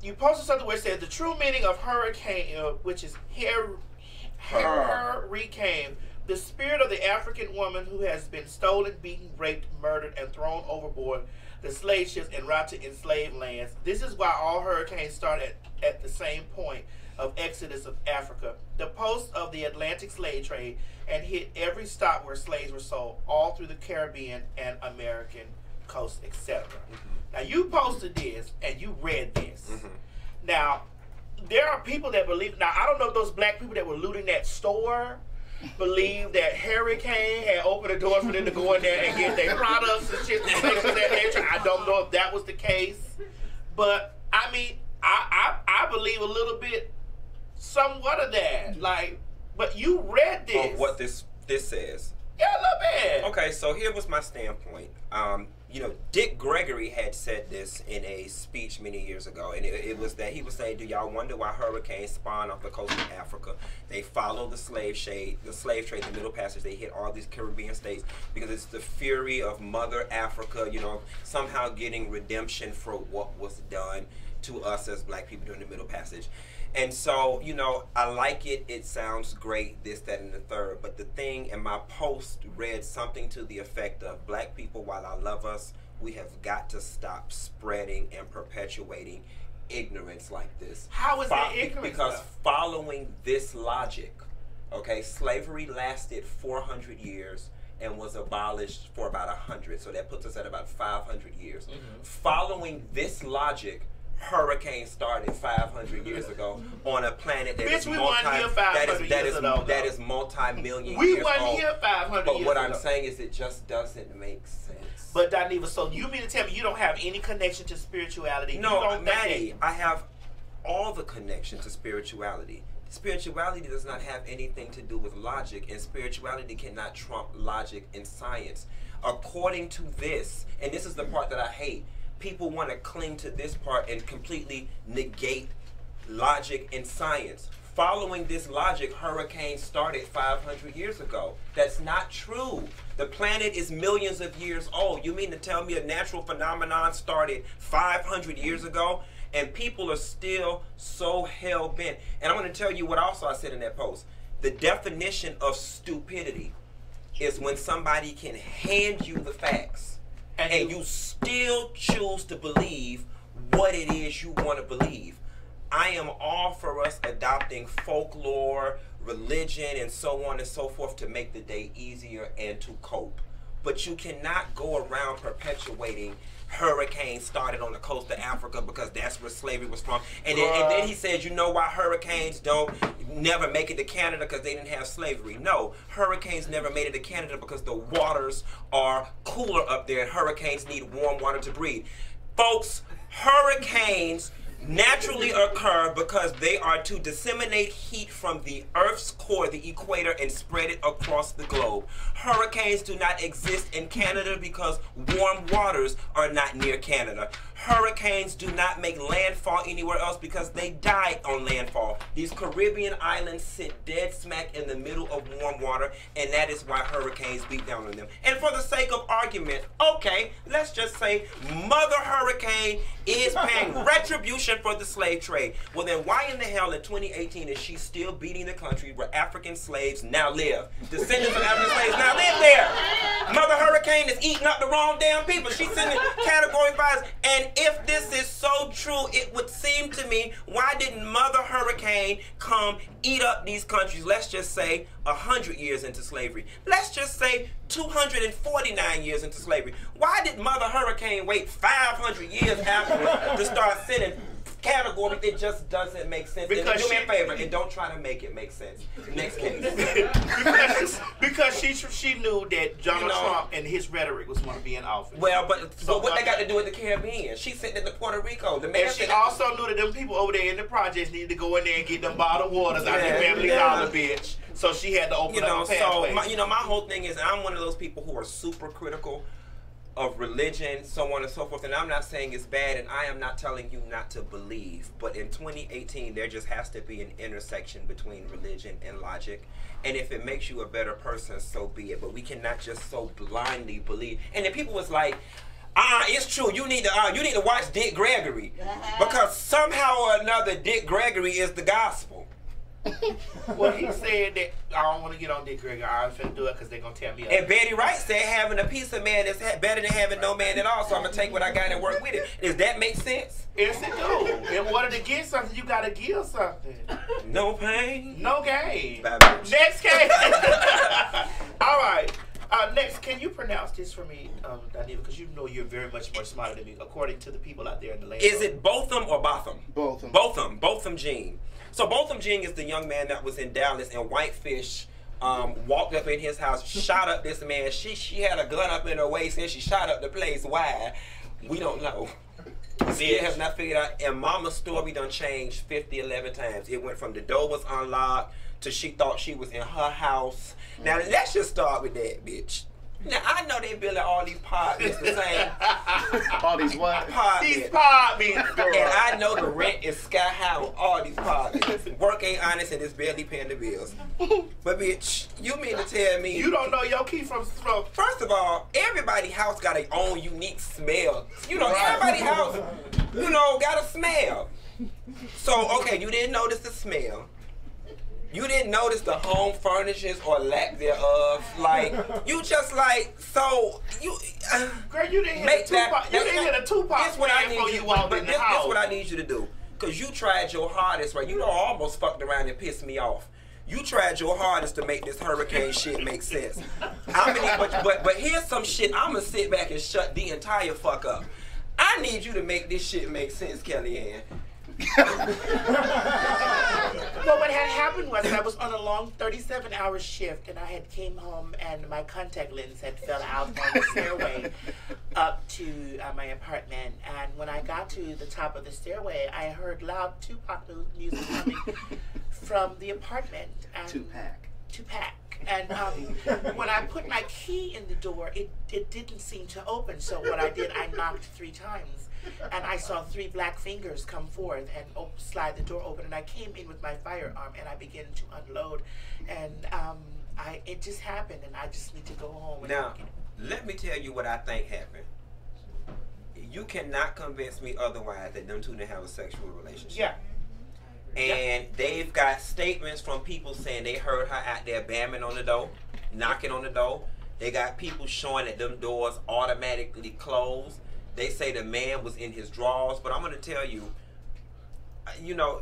You posted something where it said the true meaning of hurricane, which is hurricane, the spirit of the African woman who has been stolen, beaten, raped, murdered, and thrown overboard the slave ships en route to enslaved lands. This is why all hurricanes start at the same point of exodus of Africa, the post of the Atlantic slave trade, and hit every stop where slaves were sold, all through the Caribbean and American coast, etc. Now, you posted this and you read this. Now, there are people that believe, now I don't know if those black people that were looting that store believe that hurricane had opened the door for them to go in there and get their products and shit and things of that nature. I don't know if that was the case, but I mean, I believe a little bit, somewhat of that. Like, but you read this. Of what this says. Yeah, a little bit. Okay, so here was my standpoint. Dick Gregory had said this in a speech many years ago, and it was that he was saying, do y'all wonder why hurricanes spawn off the coast of Africa? They follow the slave trade, the Middle Passage. They hit all these Caribbean states because it's the fury of Mother Africa, somehow getting redemption for what was done to us as black people during the Middle Passage. And so, I like it. It sounds great, this, that, and the third. But the thing in my post read something to the effect of, black people, while I love us, we have got to stop spreading and perpetuating ignorance like this. How is that ignorance? Because following this logic, okay, slavery lasted 400 years and was abolished for about 100. So that puts us at about 500 years. Following this logic, hurricane started 500 years ago on a planet that is multi-million years old. We weren't here 500 years ago. But what I'm saying is it just doesn't make sense. But Daniva, so you mean to tell me you don't have any connection to spirituality? No, Maddie, I have all the connection to spirituality. Spirituality does not have anything to do with logic, and spirituality cannot trump logic in science. According to this, and this is the part that I hate, people want to cling to this part and completely negate logic and science. Following this logic, hurricanes started 500 years ago. That's not true. The planet is millions of years old. You mean to tell me a natural phenomenon started 500 years ago? And people are still so hell-bent. And I'm going to tell you what also I said in that post. The definition of stupidity is when somebody can hand you the facts and you still choose to believe what it is you want to believe. I am all for us adopting folklore, religion, and so on and so forth to make the day easier and to cope. But you cannot go around perpetuating hurricanes started on the coast of Africa because that's where slavery was from. And then he says, you know why hurricanes never make it to Canada? Because they didn't have slavery. No, hurricanes never made it to Canada because the waters are cooler up there and hurricanes need warm water to breathe. Folks, hurricanes naturally occur because they are to disseminate heat from the Earth's core, the equator, and spread it across the globe. Hurricanes do not exist in Canada because warm waters are not near Canada. Hurricanes do not make landfall anywhere else because they die on landfall. These Caribbean islands sit dead smack in the middle of warm water, and that is why hurricanes beat down on them. And for the sake of argument, okay, let's just say Mother Hurricane is paying retribution for the slave trade. Well, then why in the hell in 2018 is she still beating the country where African slaves now live? Descendants of African slaves now live there. Mother Hurricane is eating up the wrong damn people. She's sending category 5s. And if this is so true, it would seem to me, why didn't Mother Hurricane come eat up these countries? Let's just say 100 years into slavery. Let's just say 249 years into slavery. Why did Mother Hurricane wait 500 years after to start sending category? It just doesn't make sense. Because do me a favor and don't try to make it make sense. Next case. because she knew that Donald Trump and his rhetoric was going to be in office. Well, but so what they got to do with the Caribbean? She sent it to Puerto Rico. The man and she also knew that them people over there in the projects needed to go in there and get them bottled waters out their family dollar, bitch. So she had to open up a pathway. So my whole thing is, I'm one of those people who are super critical of religion, so on and so forth, and I'm not saying it's bad, and I am not telling you not to believe, but in 2018 there just has to be an intersection between religion and logic, and if it makes you a better person, so be it, but we cannot just so blindly believe. And then people was like, it's true, you need to watch Dick Gregory, because somehow or another Dick Gregory is the gospel. Well, he said that I don't want to get on Dick Gregory. I'm finna do it because they're gonna tear me up. And Betty Wright said having a piece of man is better than having no man at all. So I'm gonna take what I got and work with it. Does that make sense? Yes, it do. In order to get something, you gotta give something. No pain, no gain. Bye, next case. All right. Next, can you pronounce this for me, Daniela? Because you know you're very much more smarter than me, according to the people out there in the land. Is it Botham or Botham? Botham. Botham Jean. So Botham Jean is the young man that was in Dallas, and Whitefish walked up in his house, shot up this man. She had a gun up in her waist, and she shot up the place. Why? We don't know. See, it has not figured out. And Mama's story done changed 11 times. It went from the door was unlocked to she thought she was in her house. Now, let's just start with that, bitch. Now, I know they building all these apartments the same. All these what? These apartments. And I know the rent is sky high on all these apartments. Work ain't honest and it's barely paying the bills. But bitch, you mean to tell me you don't know your key from First of all, everybody's house got their own unique smell. You know, everybody's house, got a smell. So, okay, you didn't notice the smell. You didn't notice the home furnishings or lack thereof. Like, you just like, so, you... Girl, you didn't hit a Tupac This what I need you walked in the house. This what I need you to do. Because you tried your hardest, right? You know, almost fucked around and pissed me off. You tried your hardest to make this hurricane shit make sense. But here's some shit. I'm going to sit back and shut the entire fuck up. I need you to make this shit make sense, Kellyanne. Well, what had happened was I was on a long 37-hour shift, and I had came home, and my contact lens had fell out on the stairway up to my apartment. And when I got to the top of the stairway, I heard loud Tupac music coming from the apartment. And Tupac. And when I put my key in the door, it didn't seem to open. So what I did, I knocked 3 times. And I saw 3 black fingers come forth and slide the door open. And I came in with my firearm and I began to unload. And it just happened, and I just need to go home. Now, let me tell you what I think happened. You cannot convince me otherwise that them two didn't have a sexual relationship. Yeah. And they've got statements from people saying they heard her out there bamming on the door, knocking on the door. They got people showing that them doors automatically closed. They say the man was in his drawers, but I'm going to tell you,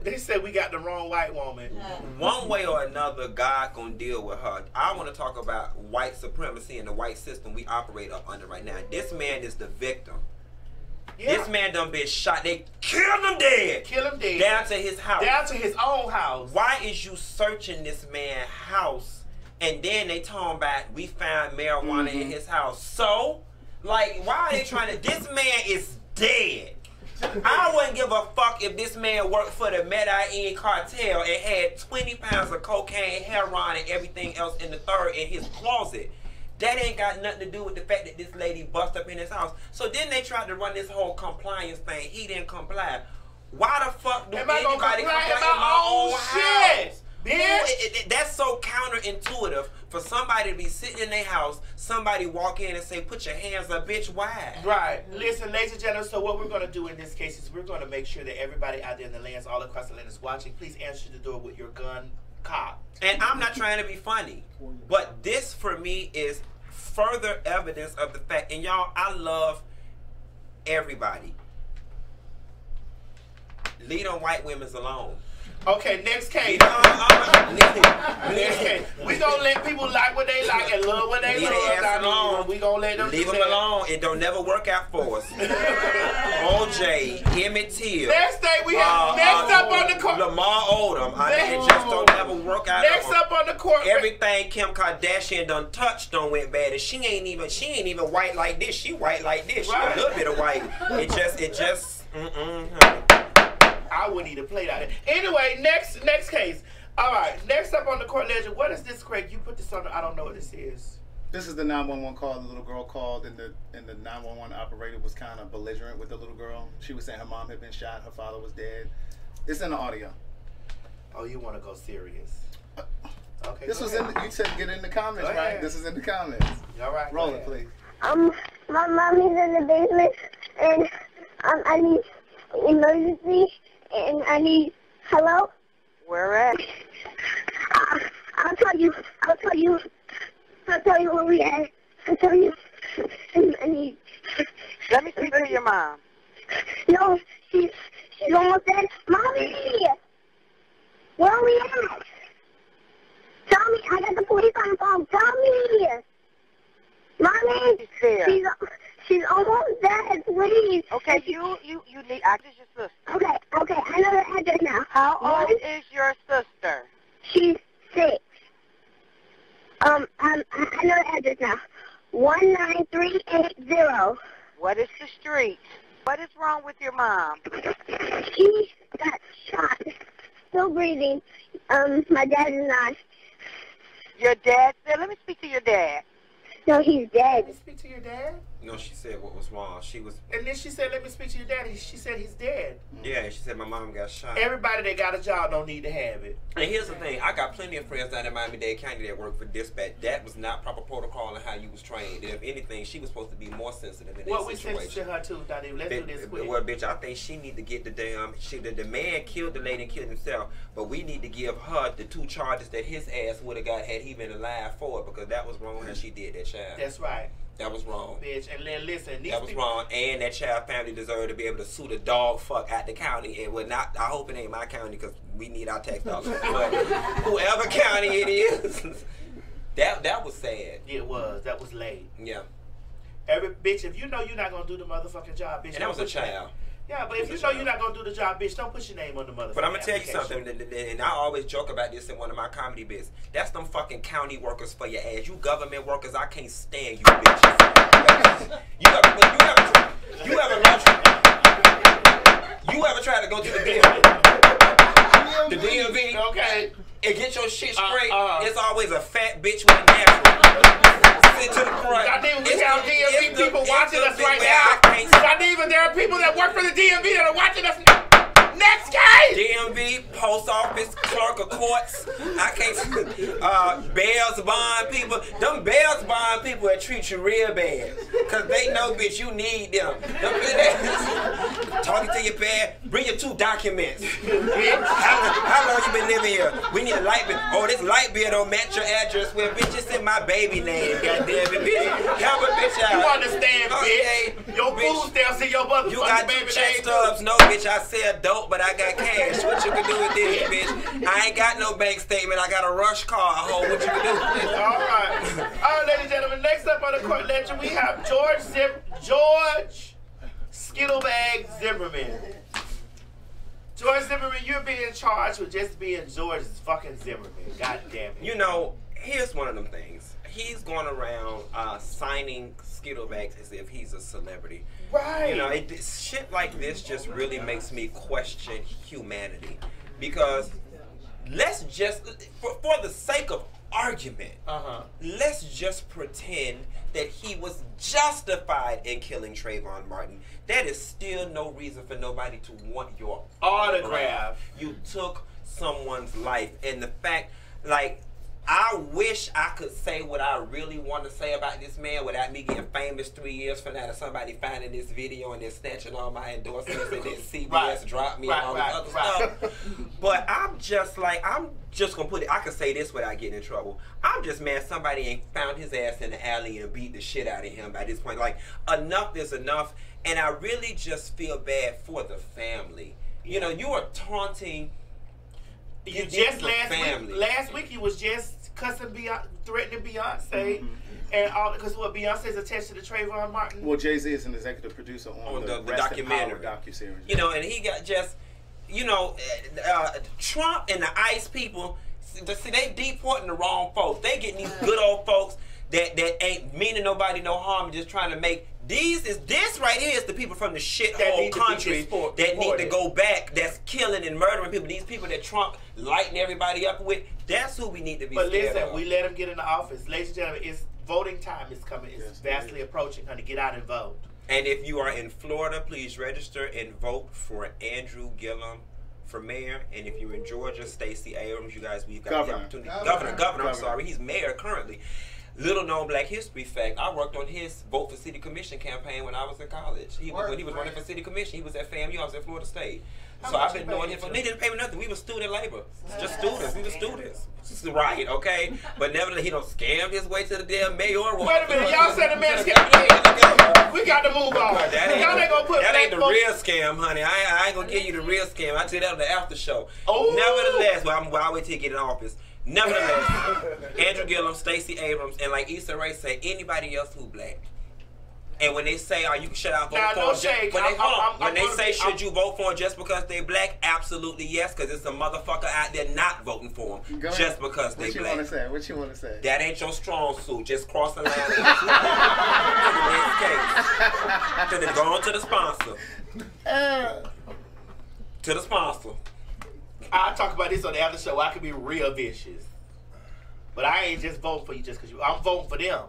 they said we got the wrong white woman. One way or another, God gonna deal with her. I want to talk about white supremacy and the white system we operate up under right now. This man is the victim. Yeah. This man done been shot. They killed him dead. Down to his house. Down to his own house. Why is you searching this man's house, and then they talking about we found marijuana in his house? So, like, why are they trying to? This man is dead. I wouldn't give a fuck if this man worked for the Medellin cartel and had 20 pounds of cocaine, heroin, and everything else in the third in his closet. That ain't got nothing to do with the fact that this lady bust up in his house. So then they tried to run this whole compliance thing. He didn't comply. Why the fuck do anybody comply in my own house? Bitch. That's so counterintuitive for somebody to be sitting in their house, somebody walk in and say, put your hands up, bitch, why? Right. Listen, ladies and gentlemen, so what we're going to do in this case is we're going to make sure that everybody out there in the lands, all across the land is watching. Please answer the door with your gun cocked. And I'm not trying to be funny, but this for me is further evidence of the fact, and y'all, I love everybody. Leave them white women alone. Okay, next case. Next case. We gonna let people like what they like and love what they love. We gonna let them leave them alone. It don't never work out for us. OJ, Emmett Till. Next thing we have next up on the court. Lamar Odom. It just don't ever work out. Next up on the court. Everything Kim Kardashian done touched done went bad, and she ain't even white like this. She white like this. She a little bit of white. It just. I wouldn't even play that. Anyway, next case. All right, next up on the court ledger. What is this, Craig? You put this on. I don't know what this is. This is the 911 call. The little girl called, and the 911 operator was kind of belligerent with the little girl. She was saying her mom had been shot, her father was dead. It's in the audio. Oh, you want to go serious? Okay. This was in. You said get in the comments, right? This is in the comments. All right. Roll it, please. My mommy's in the basement, and I need emergency. And I need, hello? Where at? I'll tell you where we at. I'll tell you. I need. Let me speak to your mom. No, she's almost dead. Mommy! Where are we at? Tell me, I got the police on the phone. Tell me! Mommy! She's there. She's almost dead, please. Okay, you need, I just your sister. Okay, I know the address now. How old is your sister? She's 6. I know the address now. 19380. What is the street? What is wrong with your mom? She got shot. Still breathing. My dad is not. Your dad said, let me speak to your dad. No, he's dead. Let me speak to your dad? No, she said what was wrong. She was. And then she said, let me speak to your daddy. She said he's dead. Yeah, she said my mom got shot. Everybody that got a job don't need to have it. And here's the thing. I got plenty of friends down in Miami-Dade County that work for dispatch. That was not proper protocol in how you was trained. And if anything, she was supposed to be more sensitive in that situation. What we sent to her too, Donnie. Let's do this quick. Well, bitch, I think she need to get the damn... The man killed the lady and killed himself. But we need to give her the 2 charges that his ass would have got had he been alive for it. Because that was wrong how she did that child. That's right. That was wrong. Bitch, and then listen, that was wrong, and that child family deserved to be able to sue the dog fuck out the county. And not. I hope it ain't my county because we need our tax dollars. But whoever county it is, that was sad. It was. That was late. Yeah. Bitch, if you know you're not gonna do the motherfucking job, bitch. And that was a child. Yeah, but if you know you're not going to do the job, bitch, don't put your name on the motherfucker. But I'm going to tell you something, and I always joke about this in one of my comedy bits. That's them fucking county workers for your ass. You government workers, I can't stand you bitches. You ever tried to go to the DMV? The DMV? Okay. And get your shit straight. It's always a fat bitch with a natural. Sit to the front. Not even we have DMV people watching us right now. Not even there are people that work for the DMV that are watching us. Next case! DMV, post office, clerk of courts. I can't. Bails bond people. Them bails bond people that treat you real bad. Because they know, bitch, you need them. Talking to your bad. Bring your 2 documents. How long you been living here? We need a light bill. Oh, this light bill don't match your address. Well, bitch, it's in my baby name. Goddamn it, bitch. Help a bitch out. You understand, bitch? Your food stamps in your motherfucking You got 2 check stubs. No, bitch, I sell dope, but I got cash. What you can do with this, bitch? I ain't got no bank statement. I got a rush car. What you can do with this? All right, ladies and gentlemen. Next up on the court ledger, we have George Skittlebag Zimmerman. George Zimmerman, you're being charged with just being George fucking Zimmerman. God damn it. You know, here's one of them things. He's going around signing Skittlebags as if he's a celebrity. Right. You know, shit like this just really makes me question humanity. Because let's just, for the sake of argument, let's just pretend that he was justified in killing Trayvon Martin. That is still no reason for nobody to want your autograph. You took someone's life. And the fact, like, I wish I could say what I really want to say about this man without me getting famous 3 years from now to somebody finding this video and then snatching all my endorsements and then CBS dropped me and all this other stuff. But I'm just gonna put it, I can say this without getting in trouble. I'm just mad somebody ain't found his ass in the alley and beat the shit out of him by this point. Like, enough is enough. And I really just feel bad for the family. You know, you are taunting. You just last week you was just cussing Beyonce, threatening Beyonce, and all because Beyonce's attached to the Trayvon Martin. Well, Jay-Z is an executive producer on the documentary docuseries. You know, and he got just, you know, Trump and the ICE people. See, they deporting the wrong folks. They getting these good old folks that ain't meaning nobody no harm, just trying to make. This right here is the people from the shithole country that need to go back, that's killing and murdering people. These people that Trump lighting everybody up with, that's who we need to be scared of. But listen, we let him get in the office. Ladies and gentlemen, it's voting time is coming. It's vastly approaching. Honey, get out and vote. And if you are in Florida, please register and vote for Andrew Gillum for mayor. And if you're in Georgia, Stacey Abrams. You guys, we've got the opportunity. Governor, I'm sorry. He's mayor currently. Little known Black history fact, I worked on his vote for city commission campaign when I was in college. When he was running for city commission, he was at FAMU, I was at Florida State. So I've been doing it for, they didn't pay me nothing. We were student labor. Just students. We were students. Right, okay? But nevertheless, he don't scam his way to the damn mayor. Wait a minute, y'all said the man scammed. We got to move on. That ain't the real scam, honey. I ain't gonna give you the real scam. I tell you that on the after show. Nevertheless, I'll wait till you get in office. Nevertheless, Andrew Gillum, Stacey Abrams, and like Issa Rae say, anybody else who Black. And when they say, you can shut out vote for them. When they say, should you vote for them just because they Black? Absolutely yes, because it's a motherfucker out there not voting for them just because they Black. What you want to say? That ain't your strong suit. Just cross the line. Then go on to the sponsor. To the sponsor. I'll talk about this on the after show. I can be real vicious. But I ain't just voting for you just because I'm voting for them.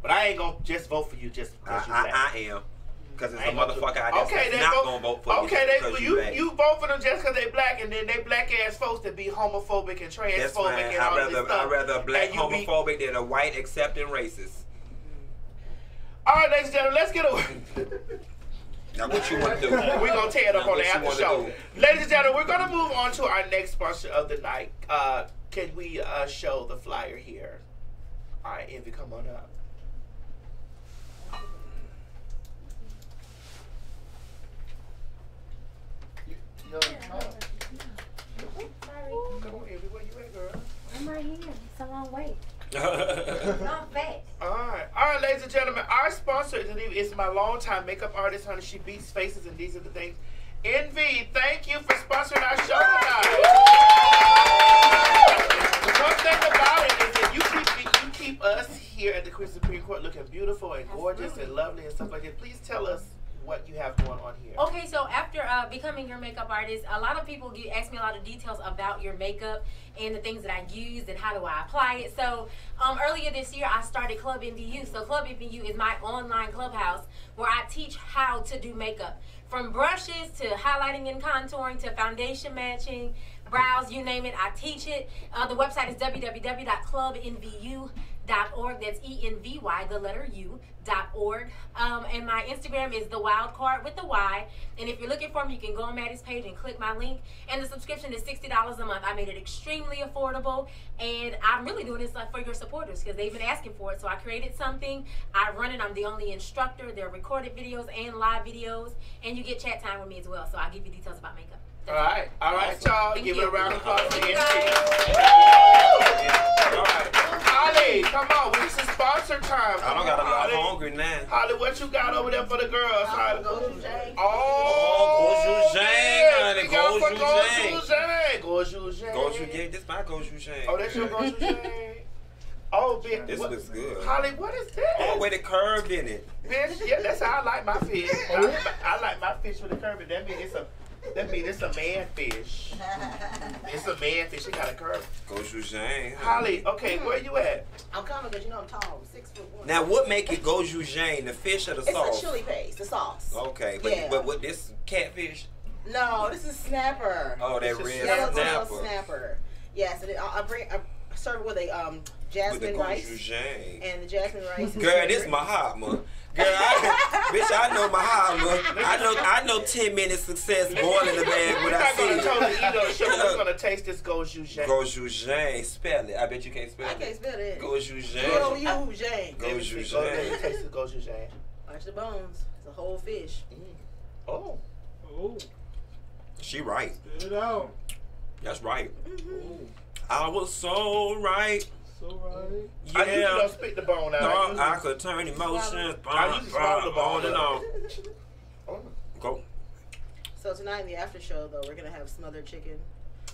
But I ain't going to just vote for you just because you're Black. I am. Because it's a motherfucker out there that's not going to vote for you because you vote for them just because they Black, and then they Black ass folks that be homophobic and transphobic and all this stuff. I'd rather a Black homophobic than a white accepting racist. All right, ladies and gentlemen, let's get away. Now what you want to do? We're going to tear it up on the after show. Ladies and gentlemen, we're going to move on to our next sponsor of the night. Can we show the flyer here? All right, Envy, come on up. Come on, Envy, where you at, girl? I'm right here. It's a long way. Not fast. All right, ladies and gentlemen, our sponsor is my longtime makeup artist, honey. She beats faces, and these are the things. Envy, thank you for sponsoring our show tonight. The one thing about it is that you keep us here at the Queen Supreme Court looking beautiful and gorgeous and lovely and stuff like that. Please tell us what you have going on here. Okay, so after becoming your makeup artist, a lot of people ask me a lot of details about your makeup and the things that I use and how do I apply it. So earlier this year, I started Club NVU. So Club NVU is my online clubhouse where I teach how to do makeup. From brushes to highlighting and contouring to foundation matching, brows, you name it, I teach it. The website is www.clubnvu.org. That's ENVY, the letter U.org. And my Instagram is the Wild Card with the Y. And if you're looking for me, you can go on Maddie's page and click my link. And the subscription is $60 a month. I made it extremely affordable. And I'm really doing this for your supporters because they've been asking for it. So I created something. I run it. I'm the only instructor. There are recorded videos and live videos. And you get chat time with me as well. So I'll give you details about makeup. All right, y'all. Give it a round of applause for NVU. All right. Holly, come on. This is sponsor time. I don't got a lot of hungry now. Holly, what you got over there for the girls? Holly? Gochujang. This my Gochujang. Oh, that's your Gochujang? Oh, bitch. This looks good. Holly, what is this? Oh, with the curve in it. Bitch, yeah, that's how I like my fish. I like my fish with a curve in it. That means it's a man fish. It's a man fish. It got a curve. Gochujang. Holly, okay, where you at? I'm coming because you know I'm tall. I'm 6'1". Now, what make it Gochujang? The fish or the sauce? It's a chili paste, the sauce. Okay, but with this catfish. No, this is Snapper. Oh, that red Yellowtail Snapper. Yes, and I serve it with a jasmine rice. And the jasmine rice. Girl, this Mahatma. Girl, I know Mahatma. I know 10 minute success boiling the bag when I see it. We're gonna taste this gochujang. Gochujang, spell it. I bet you can't spell it. I can't spell it. Gochujang. Gochujang. Gochujang. Taste the gochujang. Watch the bones. It's a whole fish. Oh. She right. Spit it out. That's right. I was so right. So right. Yeah. I usually don't spit the bone out. Thought I could turn emotions on and on. Go. So tonight in the after show, though, we're gonna have smothered chicken.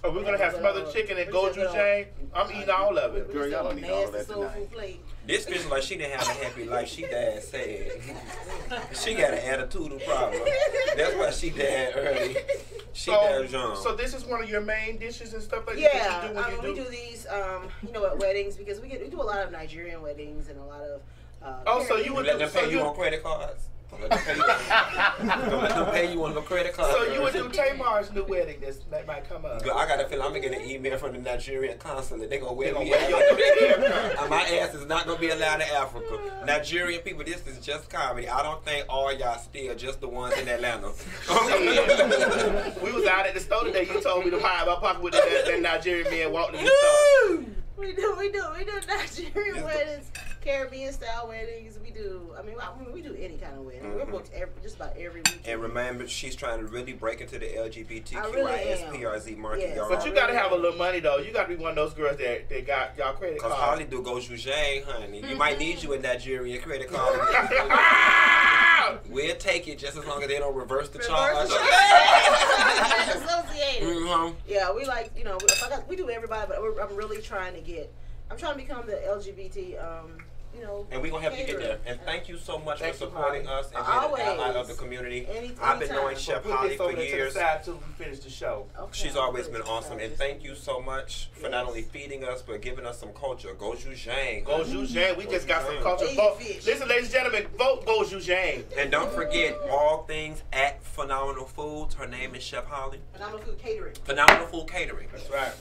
Oh, we're gonna have smothered chicken and gochujang. I'm eating all of it. Girl, y'all don't need all of that tonight. This feels like she didn't have a happy life. She died sad. She got an attitude problem. That's why she died early. She died young. So this is one of your main dishes and stuff like that? Yeah, that we do these, you know, at weddings because we do a lot of Nigerian weddings and a lot of. So you would let them pay you on credit cards? Don't let them pay you on the credit card. So you would do Tamar's new wedding that might come up. I got a feeling I'm gonna get an email from the Nigerian consulate. They're gonna wear me out. My ass is not gonna be allowed in Africa. Nigerian people, this is just comedy. I don't think all y'all still just the ones in Atlanta. We was out at the store today. You told me to hide my pocket with that Nigerian man walking in the store. We do Nigerian weddings, Caribbean style weddings. We do any kind of wedding. We're booked just about every weekend. And remember, she's trying to really break into the LGBTQISPRZ market. Yeah, but you gotta have a little money though. You gotta be one of those girls that got y'all credit cards. Cause Holly do gochujang, honey. You might need you a Nigerian credit card. We'll take it just as long as they don't reverse the charge. Associated. Yeah, we like, you know, we do everybody, but I'm really trying to become the LGBT, you know. And we're going to help you get there. And thank you so much for supporting us and being an ally of the community. I've been knowing Chef Holly for years. Till we finish the show. She's always been awesome. And thank you so much for not only feeding us, but giving us some culture. Gochujang. Gochujang. We just got some culture. Listen, ladies and gentlemen, vote Gochujang. And don't forget all things at Phenomenal Foods. Her name is Chef Holly. Phenomenal Food Catering. Phenomenal Food Catering. That's right.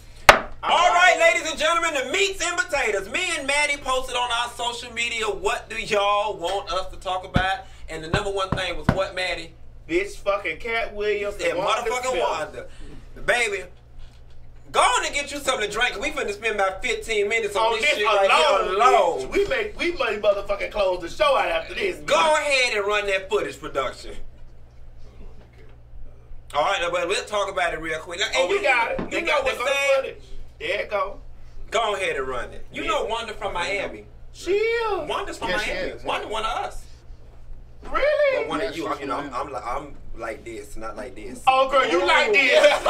All right, ladies and gentlemen, the meats and potatoes. Me and Maddie posted on our social media, what do y'all want us to talk about? And the number one thing was what, Maddie? Bitch fucking Cat Williams and motherfucking Wanda. Baby, go on and get you something to drink. We finna spend about 15 minutes on this shit right here alone. We might motherfucking close the show out after this. Go ahead and run that footage production. All right, but we'll talk about it real quick. And we got it. You know what's saying? There it go. Go ahead and run it. You know Wanda from Miami. Chill. Wanda's from Miami. Wanda one of us. Really? But one of you. You know, I'm like this, not like this. Oh, girl, you like this.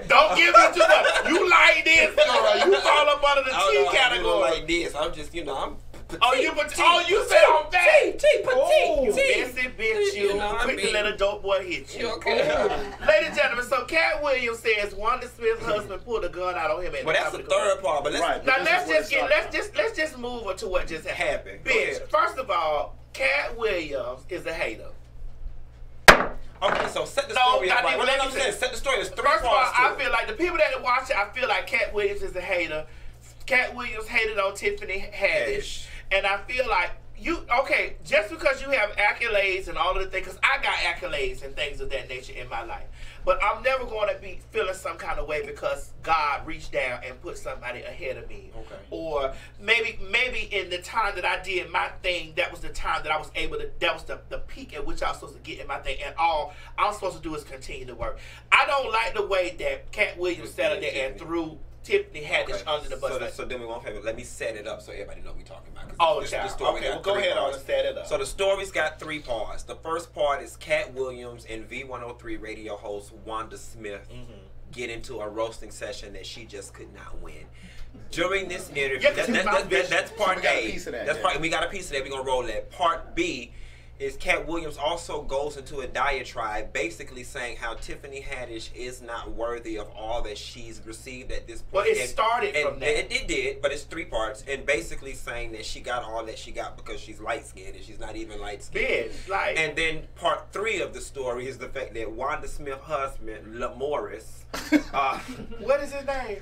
Don't give me too much. You like this, girl. You fall up under the T category. I'm like this. I'm just, you know, I'm. Petite, you said I'm fat. Petite. Messy bitch, you. Quick to let a dope boy hit you. Okay. Ladies and gentlemen, so Cat Williams says Wanda Smith's husband pulled a gun out on him. But that's the third part. But let's just move on to what just happened. Bitch, first of all, Cat Williams is a hater. Okay, so set the story up. Right. What I'm saying, set the story. There's three parts. First of all, I feel like the people that watch it, I feel like Cat Williams is a hater. Cat Williams hated on Tiffany Haddish. And I feel like just because you have accolades and all of the things, because I got accolades and things of that nature in my life. But I'm never going to be feeling some kind of way because God reached down and put somebody ahead of me. Okay. Or maybe in the time that I did my thing, that was the time that I was able to, that was the peak at which I was supposed to get in my thing. And all I'm supposed to do is continue to work. I don't like the way that Cat Williams sat there and threw Tiffany Haddish under the bus. So then we won't have it. Let me set it up so everybody know what we're talking about. Okay, well, go ahead on and set it up. So the story's got three parts. The first part is Cat Williams and V103 radio host Wanda Smith get into a roasting session that she just could not win. During this interview, that's part A. We got a piece of that. We're going to roll that. Part B is Cat Williams also goes into a diatribe basically saying how Tiffany Haddish is not worthy of all that she's received at this point. Well, it started from that. It did, but it's 3 parts. And basically saying that she got all that she got because she's light-skinned and she's not even light-skinned. And then part 3 of the story is the fact that Wanda Smith's husband, Lamorris, what is his name?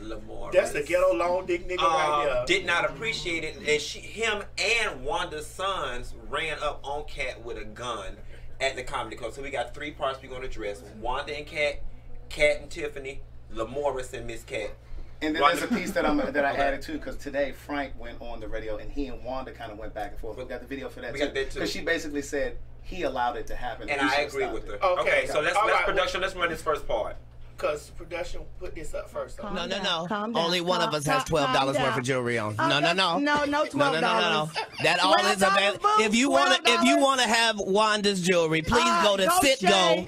Lamorris. That's the ghetto long dick nigga right there. Did not appreciate it, and him and Wanda's sons ran up on Cat with a gun at the comedy club. So we got 3 parts we're gonna address: Wanda and Cat, Cat and Tiffany, Lamorris and Miss Cat. And then there's a piece that I added too, because today Frank went on the radio and he and Wanda kind of went back and forth. We got the video for that We too. got that too. Because she basically said he allowed it to happen. And he I should've agree stopped with it. her. Okay, so let's production. Let's run this first part. Because production put this up first. No. Only one of us has $12 worth of jewelry on. No, $12. That all is available. If you want to have Wanda's jewelry, please go to Citgo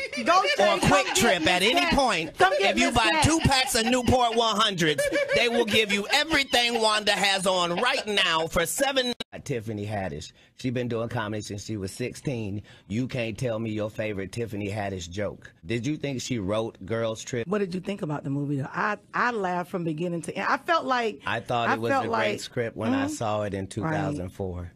or Quick Trip at any point. If you buy 2 packs of Newport 100s, they will give you everything Wanda has on right now for $7. Tiffany Haddish. She's been doing comedy since she was 16. You can't tell me your favorite Tiffany Haddish joke. Did you think she wrote Girls Trip? What did you think about the movie? Though? I laughed from beginning to end. I felt like I thought it was a great script when I saw it in 2004. Right.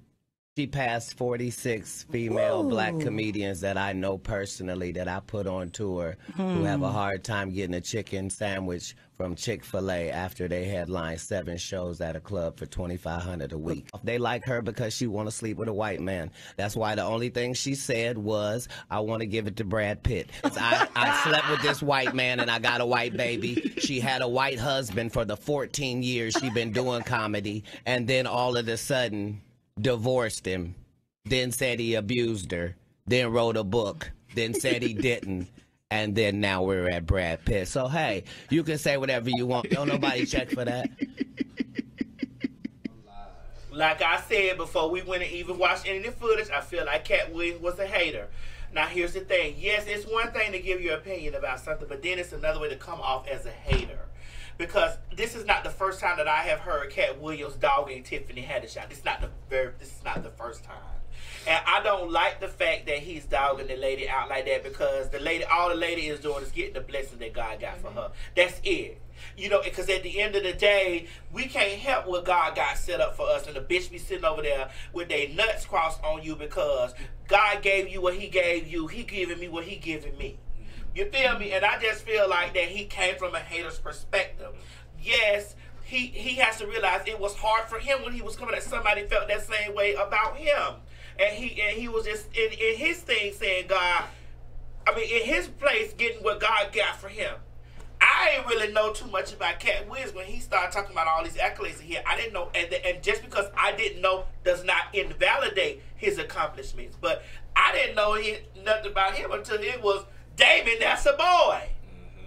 She passed 46 female black comedians that I know personally that I put on tour who have a hard time getting a chicken sandwich from Chick-fil-A after they headline 7 shows at a club for $2,500 a week. They like her because she want to sleep with a white man. That's why the only thing she said was, I want to give it to Brad Pitt. I slept with this white man and I got a white baby. She had a white husband for the 14 years she been doing comedy, and then all of a sudden divorced him, then said he abused her, then wrote a book, then said he didn't, and then now we're at Brad Pitt. So hey, you can say whatever you want. Don't nobody check for that. Like I said before we went and even watched any of the footage, I feel like Cat Williams was a hater. Now here's the thing. Yes, it's one thing to give your opinion about something, but then it's another way to come off as a hater. Because this is not the first time that I have heard Cat Williams dogging Tiffany Haddish out. This is not the first time. And I don't like the fact that he's dogging the lady out like that, because all the lady is doing is getting the blessing that God got for her. That's it. You know, because at the end of the day, we can't help what God got set up for us, and the bitch be sitting over there with their nuts crossed on you because God gave you what he gave you. He giving me what he giving me. You feel me? And I just feel like that he came from a hater's perspective. Yes, he has to realize it was hard for him when he was coming, that somebody felt that same way about him. And he was just in his thing saying in his place getting what God got for him. I didn't really know too much about Cat Williams when he started talking about all these accolades here. I didn't know, and just because I didn't know does not invalidate his accomplishments. But I didn't know nothing about him until it was, Damon, that's a boy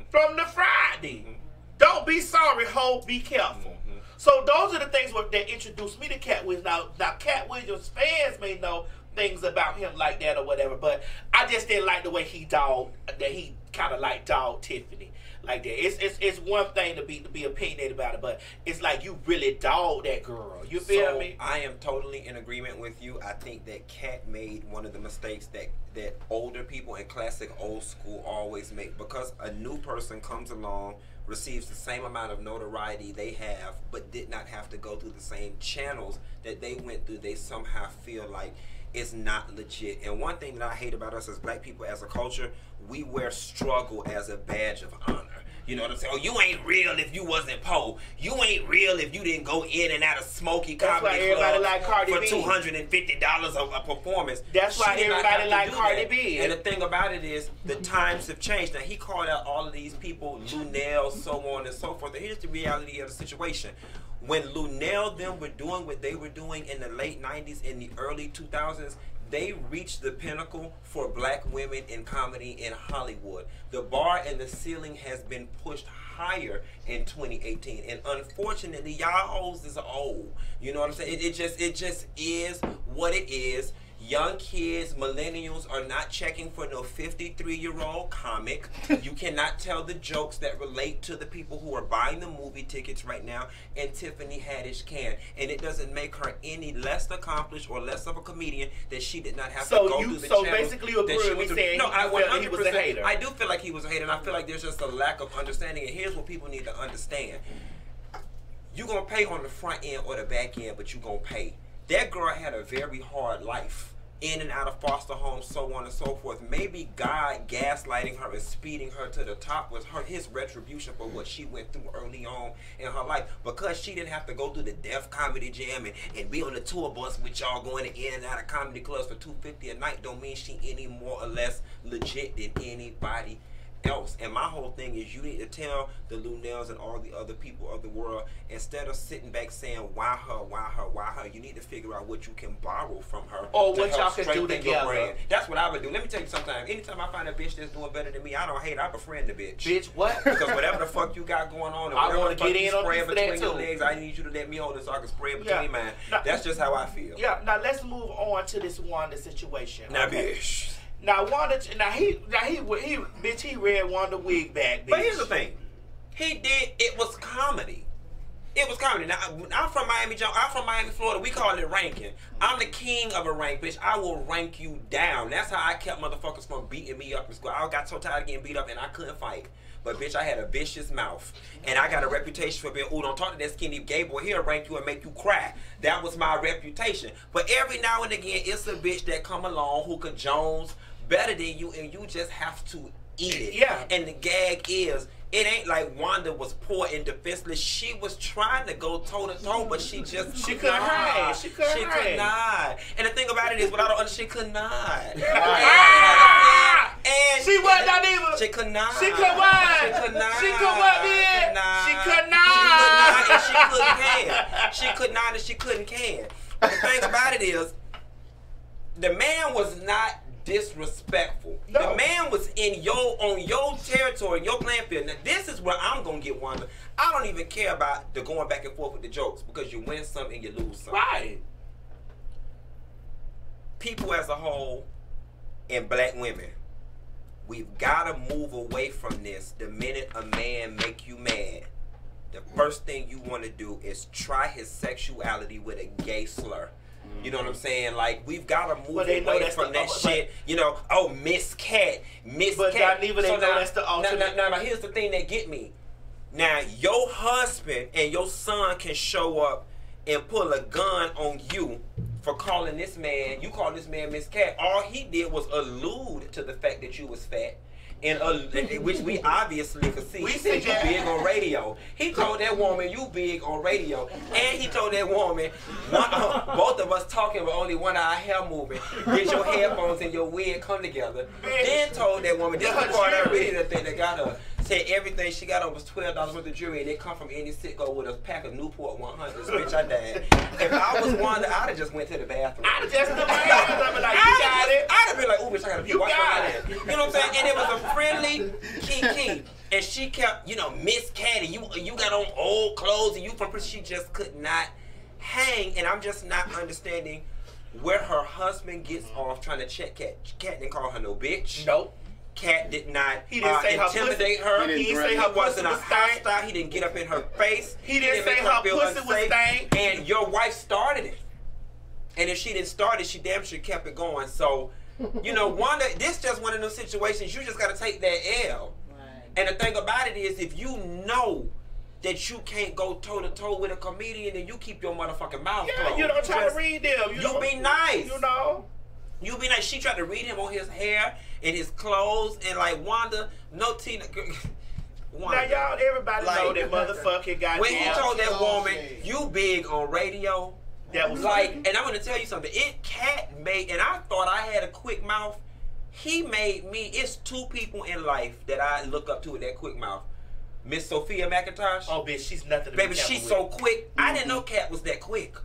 from the Friday. Don't be sorry, ho, be careful. So those are the things that introduced me to Cat Williams. Now Cat Williams fans may know things about him like that or whatever, but I just didn't like the way he kind of like dogged Tiffany like that. It's one thing to be opinionated about it, but it's like you really dogged that girl. You feel me? I am totally in agreement with you. I think that Cat made one of the mistakes that older people and classic old school always make, because a new person comes along, receives the same amount of notoriety they have, but did not have to go through the same channels that they went through. They somehow feel like it's not legit. And one thing that I hate about us as black people, as a culture, we wear struggle as a badge of honor. You know what I'm saying? Oh, you ain't real if you wasn't poor. You ain't real if you didn't go in and out of smoky comedy clubs like Cardi for B. $250 a performance. That's why everybody like Cardi B. And the thing about it is, the times have changed. Now, he called out all of these people, Lunel, so on and so forth. And here's the reality of the situation. When Lunel them were doing what they were doing in the late 90s, in the early 2000s, they reached the pinnacle for black women in comedy in Hollywood. The bar and the ceiling has been pushed higher in 2018, and unfortunately, y'all hoes is old. You know what I'm saying? It just is what it is. young kids, millennials are not checking for no 53-year-old comic. You cannot tell the jokes that relate to the people who are buying the movie tickets right now, and Tiffany Haddish can. And it doesn't make her any less accomplished or less of a comedian that she did not have to go through the So channels basically you agree with me saying he was a hater. I do feel like he was a hater, and I feel like there's just a lack of understanding. And here's what people need to understand. You're going to pay on the front end or the back end, but you're going to pay. That girl had a very hard life, in and out of foster homes, so on and so forth. Maybe God gaslighting her and speeding her to the top was his retribution for what she went through early on in her life. Because she didn't have to go through the Def Comedy Jam and be on the tour bus with y'all going in and out of comedy clubs for $250 a night don't mean she any more or less legit than anybody else. And my whole thing is, you need to tell the Lunels and all the other people of the world, instead of sitting back saying why her, you need to figure out what you can borrow from her, or to what y'all help can do strengthen your together. brand. That's what I would do. Let me tell you something. Anytime I find a bitch that's doing better than me, I don't hate. I befriend the bitch. Bitch, what? Because whatever the fuck you got going on, and I whatever want the to fuck get you in on spread you for between that your too. legs, I need you to let me hold it so I can spread between mine. That's just how I feel. Yeah. Now let's move on to this Wanda situation. Now, okay? bitch. Now Wanda, he read Wanda wig back. Bitch. But here's the thing, it was comedy. It was comedy. Now I'm from Miami, Florida. We call it ranking. I'm the king of a rank, bitch. I will rank you down. That's how I kept motherfuckers from beating me up in school. I got so tired of getting beat up and I couldn't fight. But bitch, I had a vicious mouth. And I got a reputation for being, ooh, don't talk to that skinny gay boy. He'll rank you and make you cry. That was my reputation. But every now and again, it's a bitch that come along who could Jones better than you, and you just have to eat it. Yeah. And the gag is, it ain't like Wanda was poor and defenseless. She was trying to go toe to toe, but she just couldn't hide. She could not. And the thing about it is, what I don't understand, she could not. And she was not even. She could not. She could what? She could not. She could what, man? She could not. She could not, and she couldn't can. The thing about it is, the man was not disrespectful. No. The man was on your territory, your playing field. Now this is where I'm gonna get Wanda. I don't even care about the going back and forth with the jokes, because you win some and you lose some. Right. People as a whole and black women, we've gotta move away from this. The minute a man make you mad, the first thing you want to do is try his sexuality with a gay slur. You know what I'm saying? Like, we've got to move away from that shit. You know, oh, Miss Cat, Miss Cat. But not even they know that's the ultimate. Now, here's the thing that get me. Now, your husband and your son can show up and pull a gun on you for calling this man, you call this man Miss Cat. All he did was allude to the fact that you was fat. And which we obviously could see. He said you big on radio. He told that woman you big on radio, and he told that woman both of us talking but only one of our hair moving. Get your headphones and your wig come together. Then told that woman, this is part of the thing that got her. Said everything she got on was $12 worth of jewelry, and it come from any sicko with a pack of Newport 100s. Bitch, I died. If I was Wanda, I'd have just went to the bathroom. I'd have just like, I'd have been like, ooh, bitch, I gotta pee. You got it. You know what I'm saying? And it was a friendly kiki. And she kept, you know, Miss Catty, you got on old clothes, and you from, she just could not hang. And I'm just not understanding where her husband gets off trying to check Cat. Cat didn't call her no bitch. Nope. Cat did not he didn't say intimidate her. He didn't say her wasn't a hostile. He didn't get up in her face. He didn't say her pussy was stank. And your wife started it. And if she didn't start it, she damn sure kept it going. So, you know, Wanda, this just one of those situations you just got to take that L. Right. And the thing about it is, if you know that you can't go toe to toe with a comedian, then you keep your motherfucking mouth closed. Yeah, you don't try to read them. You be nice. You know. You be like, she tried to read him on his hair and his clothes, and like Wanda, no Tina. Wanda, now y'all, everybody like, know that motherfucking goddamn. When he told that woman, you big on radio, that was like, and I'm gonna tell you something. Cat made, and I thought I had a quick mouth. He made me. It's two people in life that I look up to with that quick mouth. Miss Sophia McIntosh. Oh, bitch, she's nothing to baby, be she's so quick. I didn't know Cat was that quick.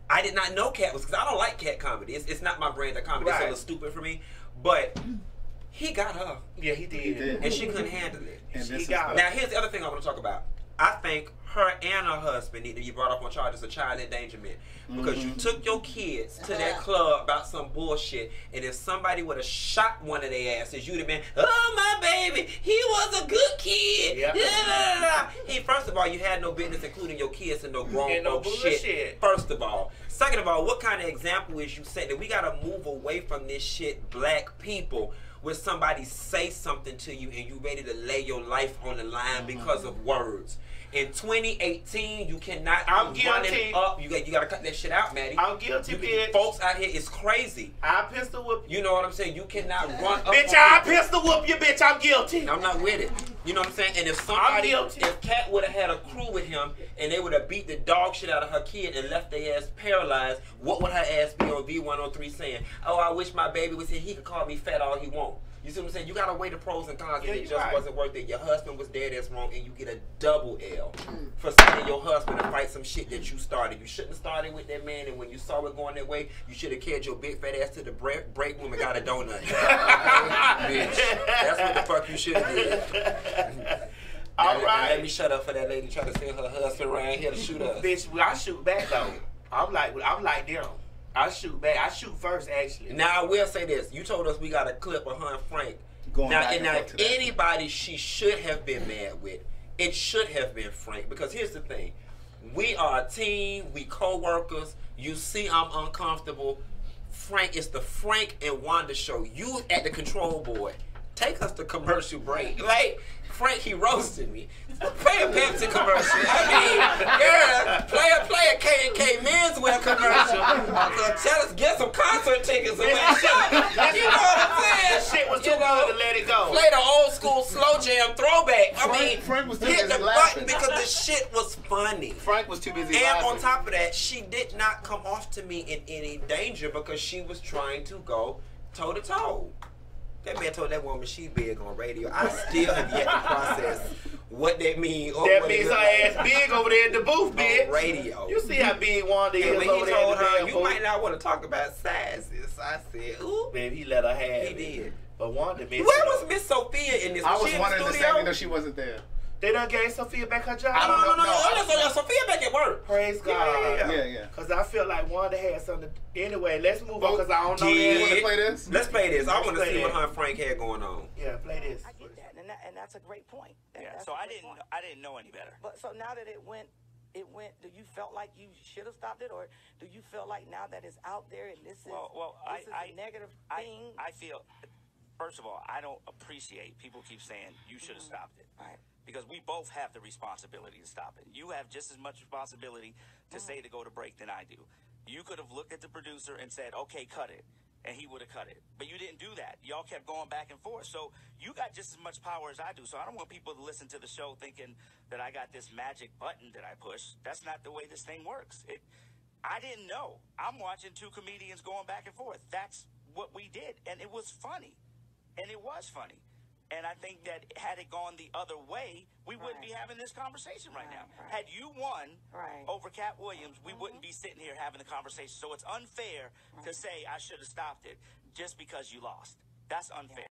I did not know Cat was, because I don't like Cat comedy. It's not my brand of comedy. Right. It's a little stupid for me. But he got her. Yeah, he did. And she couldn't handle it. And she got her. Now, here's the other thing I want to talk about. I think her and her husband need to be brought up on charges of child endangerment because you took your kids to that club about some bullshit, and if somebody would have shot one of their asses, you'd have been, oh my baby, he was a good kid. Yep. Hey, first of all, you had no business including your kids in no grown folks shit. First of all. Second of all, what kind of example is you setting? That we gotta move away from this shit, black people, where somebody say something to you and you ready to lay your life on the line because of words. In 2018, you cannot. I'm guilty. Up. You gotta cut that shit out, Maddie. I'm guilty, bitch. Folks out here is crazy. I pistol whoop you. You know what I'm saying? You cannot run up. Bitch, I pistol whoop you, bitch. I'm guilty. I'm not with it. You know what I'm saying? And if somebody, if Kat would have had a crew with him and they would have beat the dog shit out of her kid and left their ass paralyzed, what would her ass be on V103 saying? Oh, I wish my baby was here. He could call me fat all he want. You see what I'm saying? You gotta weigh the pros and cons, and it just wasn't worth it. Your husband was dead, that's wrong, and you get a double L for sending your husband to fight some shit that you started. You shouldn't have started with that man, and when you saw it going that way, you should have carried your big fat ass to the break room and got a donut. Bitch, that's what the fuck you should have did. All right. Let me shut up for that lady trying to send her husband around here to shoot us. Bitch, I shoot back though. I'm like them. I shoot back. I shoot first, actually. Now, I will say this. You told us we got a clip of her and Frank. Now, if anybody she should have been mad with, it should have been Frank. Because here's the thing. We are a team. We co-workers. You see I'm uncomfortable. Frank, it's the Frank and Wanda show. You at the control board. Take us to commercial break. Like, Frank, he roasted me. Play a Pepsi commercial. I mean, girl, play a K&K menswear commercial. Tell us, get some concert tickets away. You know what I'm saying? That shit was too good to let it go. Play the old school slow jam throwback. Frank was too hit busy the laughing. button because the shit was funny. Frank was too busy and laughing. on top of that, she did not come off to me in any danger because she was trying to go toe to toe. That man told that woman she big on radio. I still have yet to process what that means. That means her ass big over there in the booth, bitch. Radio. You see how big Wanda is and when over he there told in the her, damn you booth? might not want to talk about sizes. I said, ooh. Baby, he let her have it. He did. But Wanda missed Where was Miss Sophia in this? I was wondering the same thing that she wasn't there. They done gave Sophia back her job. No. Sophia back at work. Praise God. Yeah. Because I feel like Wanda had something. Anyway, let's move on because I don't know. You want to play this? Let's play this. I want to see what her and Frank had going on. Yeah, play this. I get that, and that's a great point. So I didn't know any better. But so now that it went. Do you felt like you should have stopped it, or do you feel like now that it's out there and this is a negative thing? I feel, first of all, I don't appreciate people keep saying you should have stopped it. Right. Because we both have the responsibility to stop it. You have just as much responsibility to say to go to break than I do. You could have looked at the producer and said, okay, cut it. And he would have cut it. But you didn't do that. Y'all kept going back and forth. So you got just as much power as I do. So I don't want people to listen to the show thinking that I got this magic button that I push. That's not the way this thing works. I didn't know. I'm watching two comedians going back and forth. That's what we did. And it was funny. And it was funny. And I think that had it gone the other way, we wouldn't be having this conversation right now. Had you won over Cat Williams, we wouldn't be sitting here having the conversation. So it's unfair to say I should have stopped it just because you lost. That's unfair.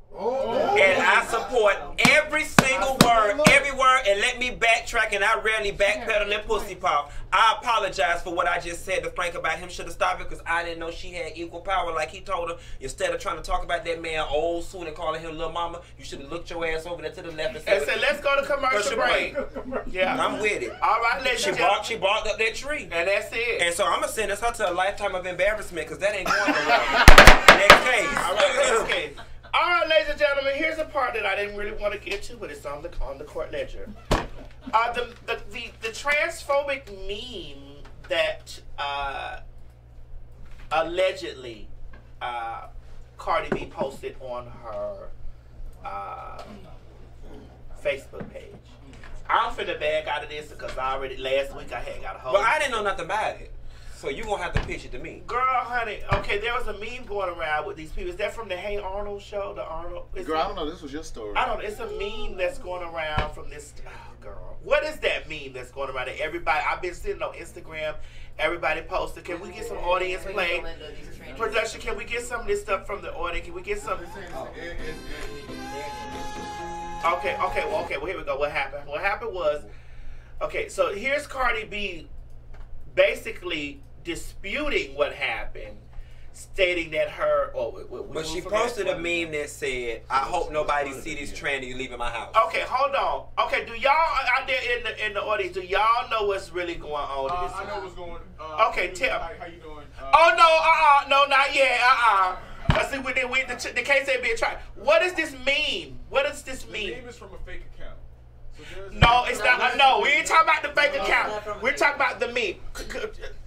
And I support every single word, every word, and let me backtrack, and I rarely backpedal and pussy pop. I apologize for what I just said to Frank about him should have stopped it because I didn't know she had equal power like he told her. Instead of trying to talk about that man old soon and calling him little mama, you should have looked your ass over there to the left and said, let's go to commercial break. Yeah, I'm with it. All right, ladies and gentlemen. She barked up that tree. And that's it. And so I'm going to sentence her to a lifetime of embarrassment because that ain't going nowhere. Next case. All right, next case. All right, ladies and gentlemen, here's a part that I didn't really want to get to, but it's on the court ledger. The transphobic meme that allegedly Cardi B posted on her Facebook page. I'm finna bag out of this because last week I had got a hold. But I didn't know nothing about it. So you gonna have to pitch it to me. Girl, honey, okay, there was a meme going around with these people. Is that from the Hey Arnold show? The Arnold? Girl, I don't know. This was your story. I don't know. It's a meme that's going around from this. Oh, girl. What is that meme that's going around that everybody, I've been sitting on Instagram, everybody posted. Can we get some audience play? Production, can we get some of this stuff from the audience? Can we get some? Okay, well, here we go. What happened? What happened was, Okay, so here's Cardi B basically disputing what happened, stating that her. But she posted a meme that said, "I hope nobody see this tranny leaving my house." Okay, hold on. Okay, do y'all out there in the audience, do y'all know what's really going on? I know what's going on. Okay, tell. How you doing? No, not yet. Let's see, the case ain't being tried. What does this mean? What does this mean? The name is from a fake account. No, it's not. No, we ain't talking about the fake account. We're talking about the meme.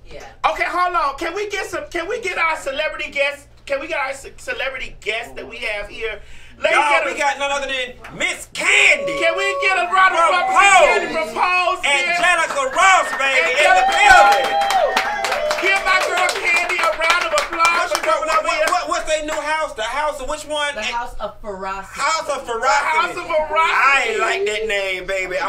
Yeah. Okay, hold on. Can we get our celebrity guests? Can we get our celebrity guests that we have here? We got none other than Miss Candy. Can we get a round of applause from Pose? Angelica Ross, baby, in the building. Give my girl Candy a round of applause. What's their new house? The house of which one? The House of Ferocity. House of Ferocity. House of Ferocity. I ain't like that name, baby. Listen,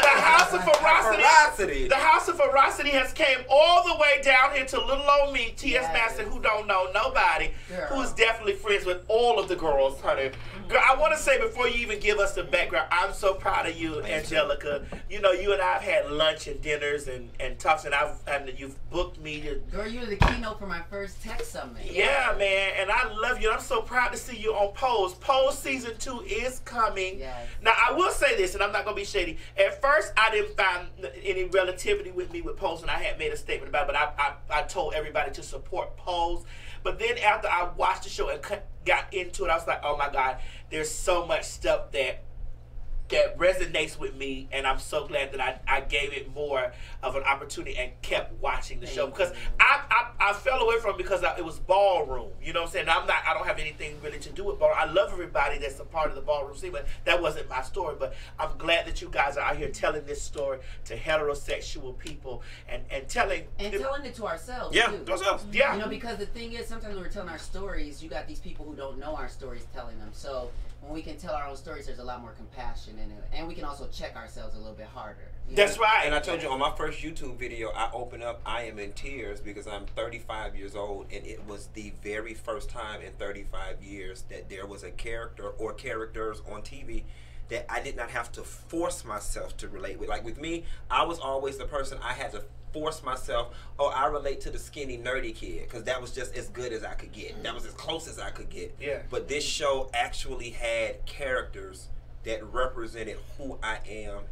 the House of Ferocity. The House of Ferocity has came all the way down here to little old me, TsMadison, who don't know nobody, who's definitely friends with all of the girls, honey. Girl, I want to say before you even give us the background, I'm so proud of you, Angelica. You know, you and I have had lunch and dinners and talks, and you've booked me to. Girl, you were the keynote for my first tech summit. Yeah, man, and I love you. And I'm so proud to see you on Pose. Pose season 2 is coming. Yes. Now, I will say this, and I'm not gonna be shady. At first, I didn't find any relativity with me with Pose, and I had made a statement about it. But I told everybody to support Pose. But then after I watched the show and got into it, I was like, oh my God, there's so much stuff that resonates with me, and I'm so glad that I gave it more of an opportunity and kept watching the show, because I fell away from it because it was ballroom. You know what I'm saying? I don't have anything really to do with ballroom. I love everybody that's a part of the ballroom scene, but that wasn't my story. But I'm glad that you guys are out here telling this story to heterosexual people and telling it to ourselves. Yeah, too. ourselves. Yeah. You know, because the thing is, sometimes when we're telling our stories, you got these people who don't know our stories telling them. So when we can tell our own stories, there's a lot more compassion in it, and we can also check ourselves a little bit harder. That's right. And I told you on my first YouTube video, I opened up, I am in tears because I'm 35 years old, and it was the very first time in 35 years that there was a character or characters on TV that I did not have to force myself to relate with. Like with me, I was always the person I had to force myself, I relate to the skinny nerdy kid, because that was just as good as I could get. That was as close as I could get. Yeah. But this show actually had characters that represented who I am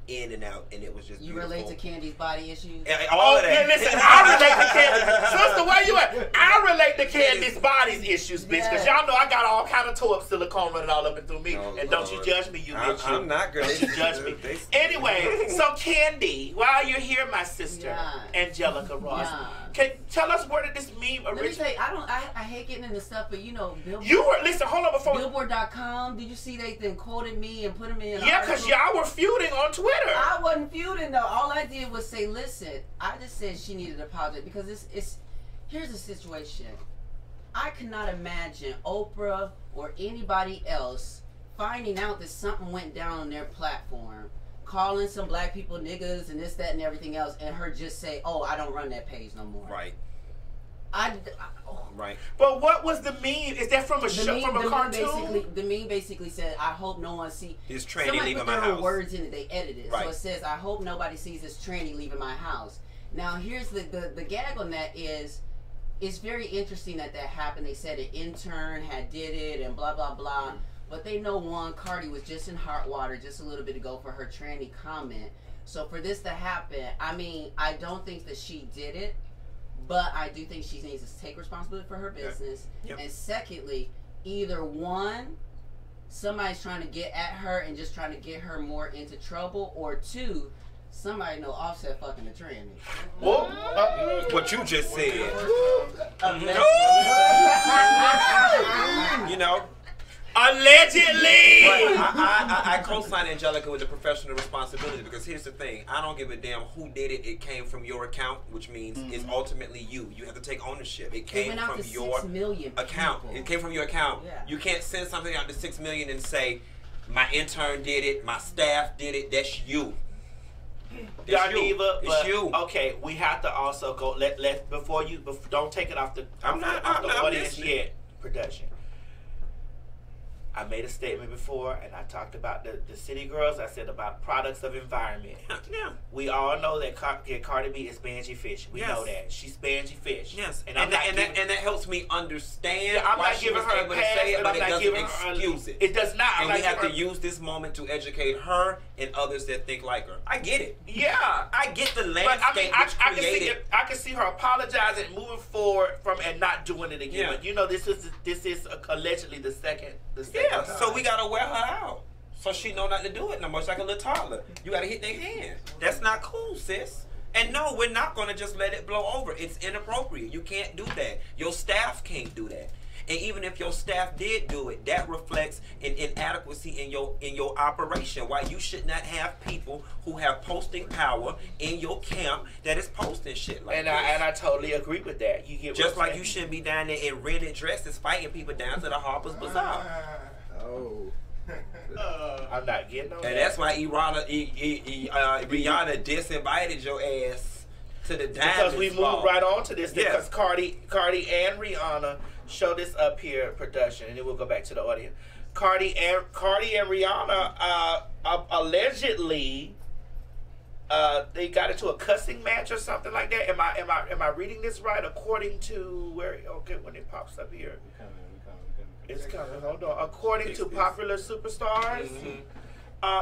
in and out, and it was just beautiful. You relate to Candy's body issues? All of that. Yeah, listen, I relate to Candy. Sister, where you at? I relate to Candy's body's issues, bitch, because y'all know I got all kind of toe-up silicone running all up and through me. And don't you judge me, you bitch. I'm not good. Don't you judge me. Anyway, so Candy, while you're here, my sister, Angelica Ross, can tell us where did this meme originate? Let me tell you, I hate getting into stuff, but you know, Billboard. You were, listen, hold on before. Billboard.com, did you see they then quoted me and put them in? Yeah, because y'all were feuding on Twitter. I wasn't feuding though. All I did was say, listen, I just said she needed to apologize because here's the situation. I cannot imagine Oprah or anybody else finding out that something went down on their platform, calling some black people niggas and this, that, and everything else, and her just say, oh, I don't run that page no more. Right. Right. But what was the meme? Is that from a show, from a cartoon? The meme basically said, I hope no one sees. This tranny leaving my house. Somebody put words in it, they edited it. Right. So it says, I hope nobody sees this tranny leaving my house. Now, here's the gag on that is, it's very interesting that happened. They said an intern had did it and blah, blah, blah. But they know Cardi was just in hot water just a little bit ago for her tranny comment. So for this to happen, I mean, I don't think that she did it. But I do think she needs to take responsibility for her business. Yep. And secondly, either one, somebody's trying to get at her and just trying to get her more into trouble, or two, somebody know Offset fucking the tranny. What you just said. You know. Allegedly! But I co-sign Angelica with the professional responsibility, because here's the thing. I don't give a damn who did it. It came from your account, which means it's ultimately you. You have to take ownership. It came from your account. It came from your account. Yeah. You can't send something out to 6 million and say, my intern did it, my staff did it. That's you. It's you. Okay, we have to also go. Before you don't take it off the audience yet. Production. I made a statement before, and I talked about the city girls. I said about products of environment. Yeah. We all know that Cardi B is Spangy Fish. We know that. She's Spangy Fish. Yes. And that helps me understand I'm why not she giving was her able a to pass, say it, but I'm it not doesn't giving her excuse it. It does not. And we have to use this moment to educate her and others that think like her. I get it. Yeah. I get the landscape But I mean, created. I can see her apologizing, moving forward from, and not doing it again. Yeah. But you know, this is allegedly the second Yeah, time. so we gotta wear her out. So she know not to do it no more. It's like a little toddler. You gotta hit their hand. That's not cool, sis. And no, we're not gonna just let it blow over. It's inappropriate. You can't do that. Your staff can't do that. And even if your staff did do it, that reflects an inadequacy in your operation. Why you should not have people who have posting power in your camp that is posting shit like this. And I totally agree with that. You get just like you shouldn't be down there in rented dresses fighting people down to the Harper's Bazaar. Oh. I'm not getting on that. And that's why Rihanna disinvited your ass to the Diamond. Because we moved right on to this. Yes. Because Cardi and Rihanna show this up here production, and then we'll go back to the audience. Cardi and Rihanna allegedly they got into a cussing match or something like that. Am I reading this right? According to when it pops up here. It's coming. Hold on. According to Popular Superstars,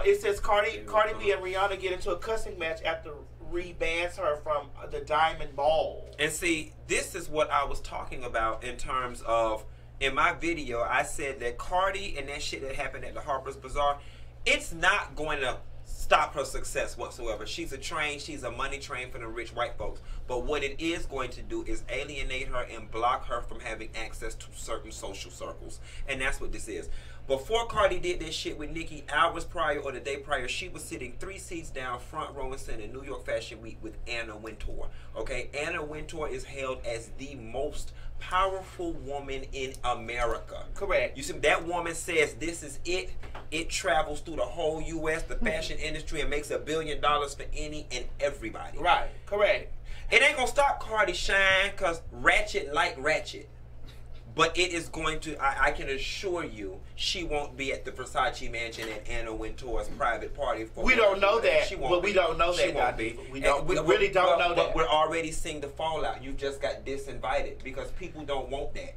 it says Cardi B and Rihanna get into a cussing match after rebans her from the Diamond Ball. And see, this is what I was talking about in terms of, in my video, I said that Cardi and that shit that happened at the Harper's Bazaar, it's not going to stop her success whatsoever. She's a money train for the rich white folks. But what it is going to do is alienate her and block her from having access to certain social circles. And that's what this is. Before Cardi did this shit with Nicki, hours prior or the day prior, she was sitting 3 seats down front row and center in New York Fashion Week with Anna Wintour. Okay, Anna Wintour is hailed as the most powerful woman in America. Correct. You see, that woman says this is it. It travels through the whole U.S., the fashion industry, and makes $1 billion for any and everybody. Right. Correct. It ain't gonna stop Cardi shine, cause Ratchet like Ratchet. But it is going to, I can assure you, she won't be at the Versace mansion at Anna Wintour's private party. We don't know that. She won't But we don't know that. She won't be. We really don't know that. But we're already seeing the fallout. You just got disinvited because people don't want that.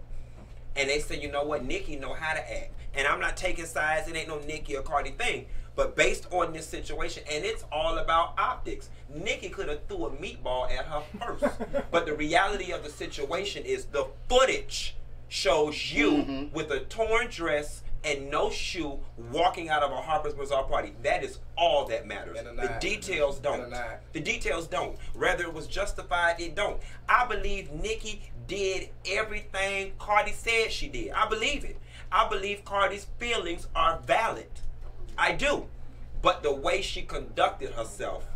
And they say, you know what, Nicki know how to act. And I'm not taking sides. It ain't no Nicki or Cardi thing. But based on this situation, and it's all about optics. Nicki could have threw a meatball at her first. But the reality of the situation is the footage shows you with a torn dress and no shoe walking out of a Harper's Bazaar party. That is all that matters. The details don't. The details don't. Whether it was justified, it don't. I believe Nicki did everything Cardi said she did. I believe it. I believe Cardi's feelings are valid. I do. But the way she conducted herself,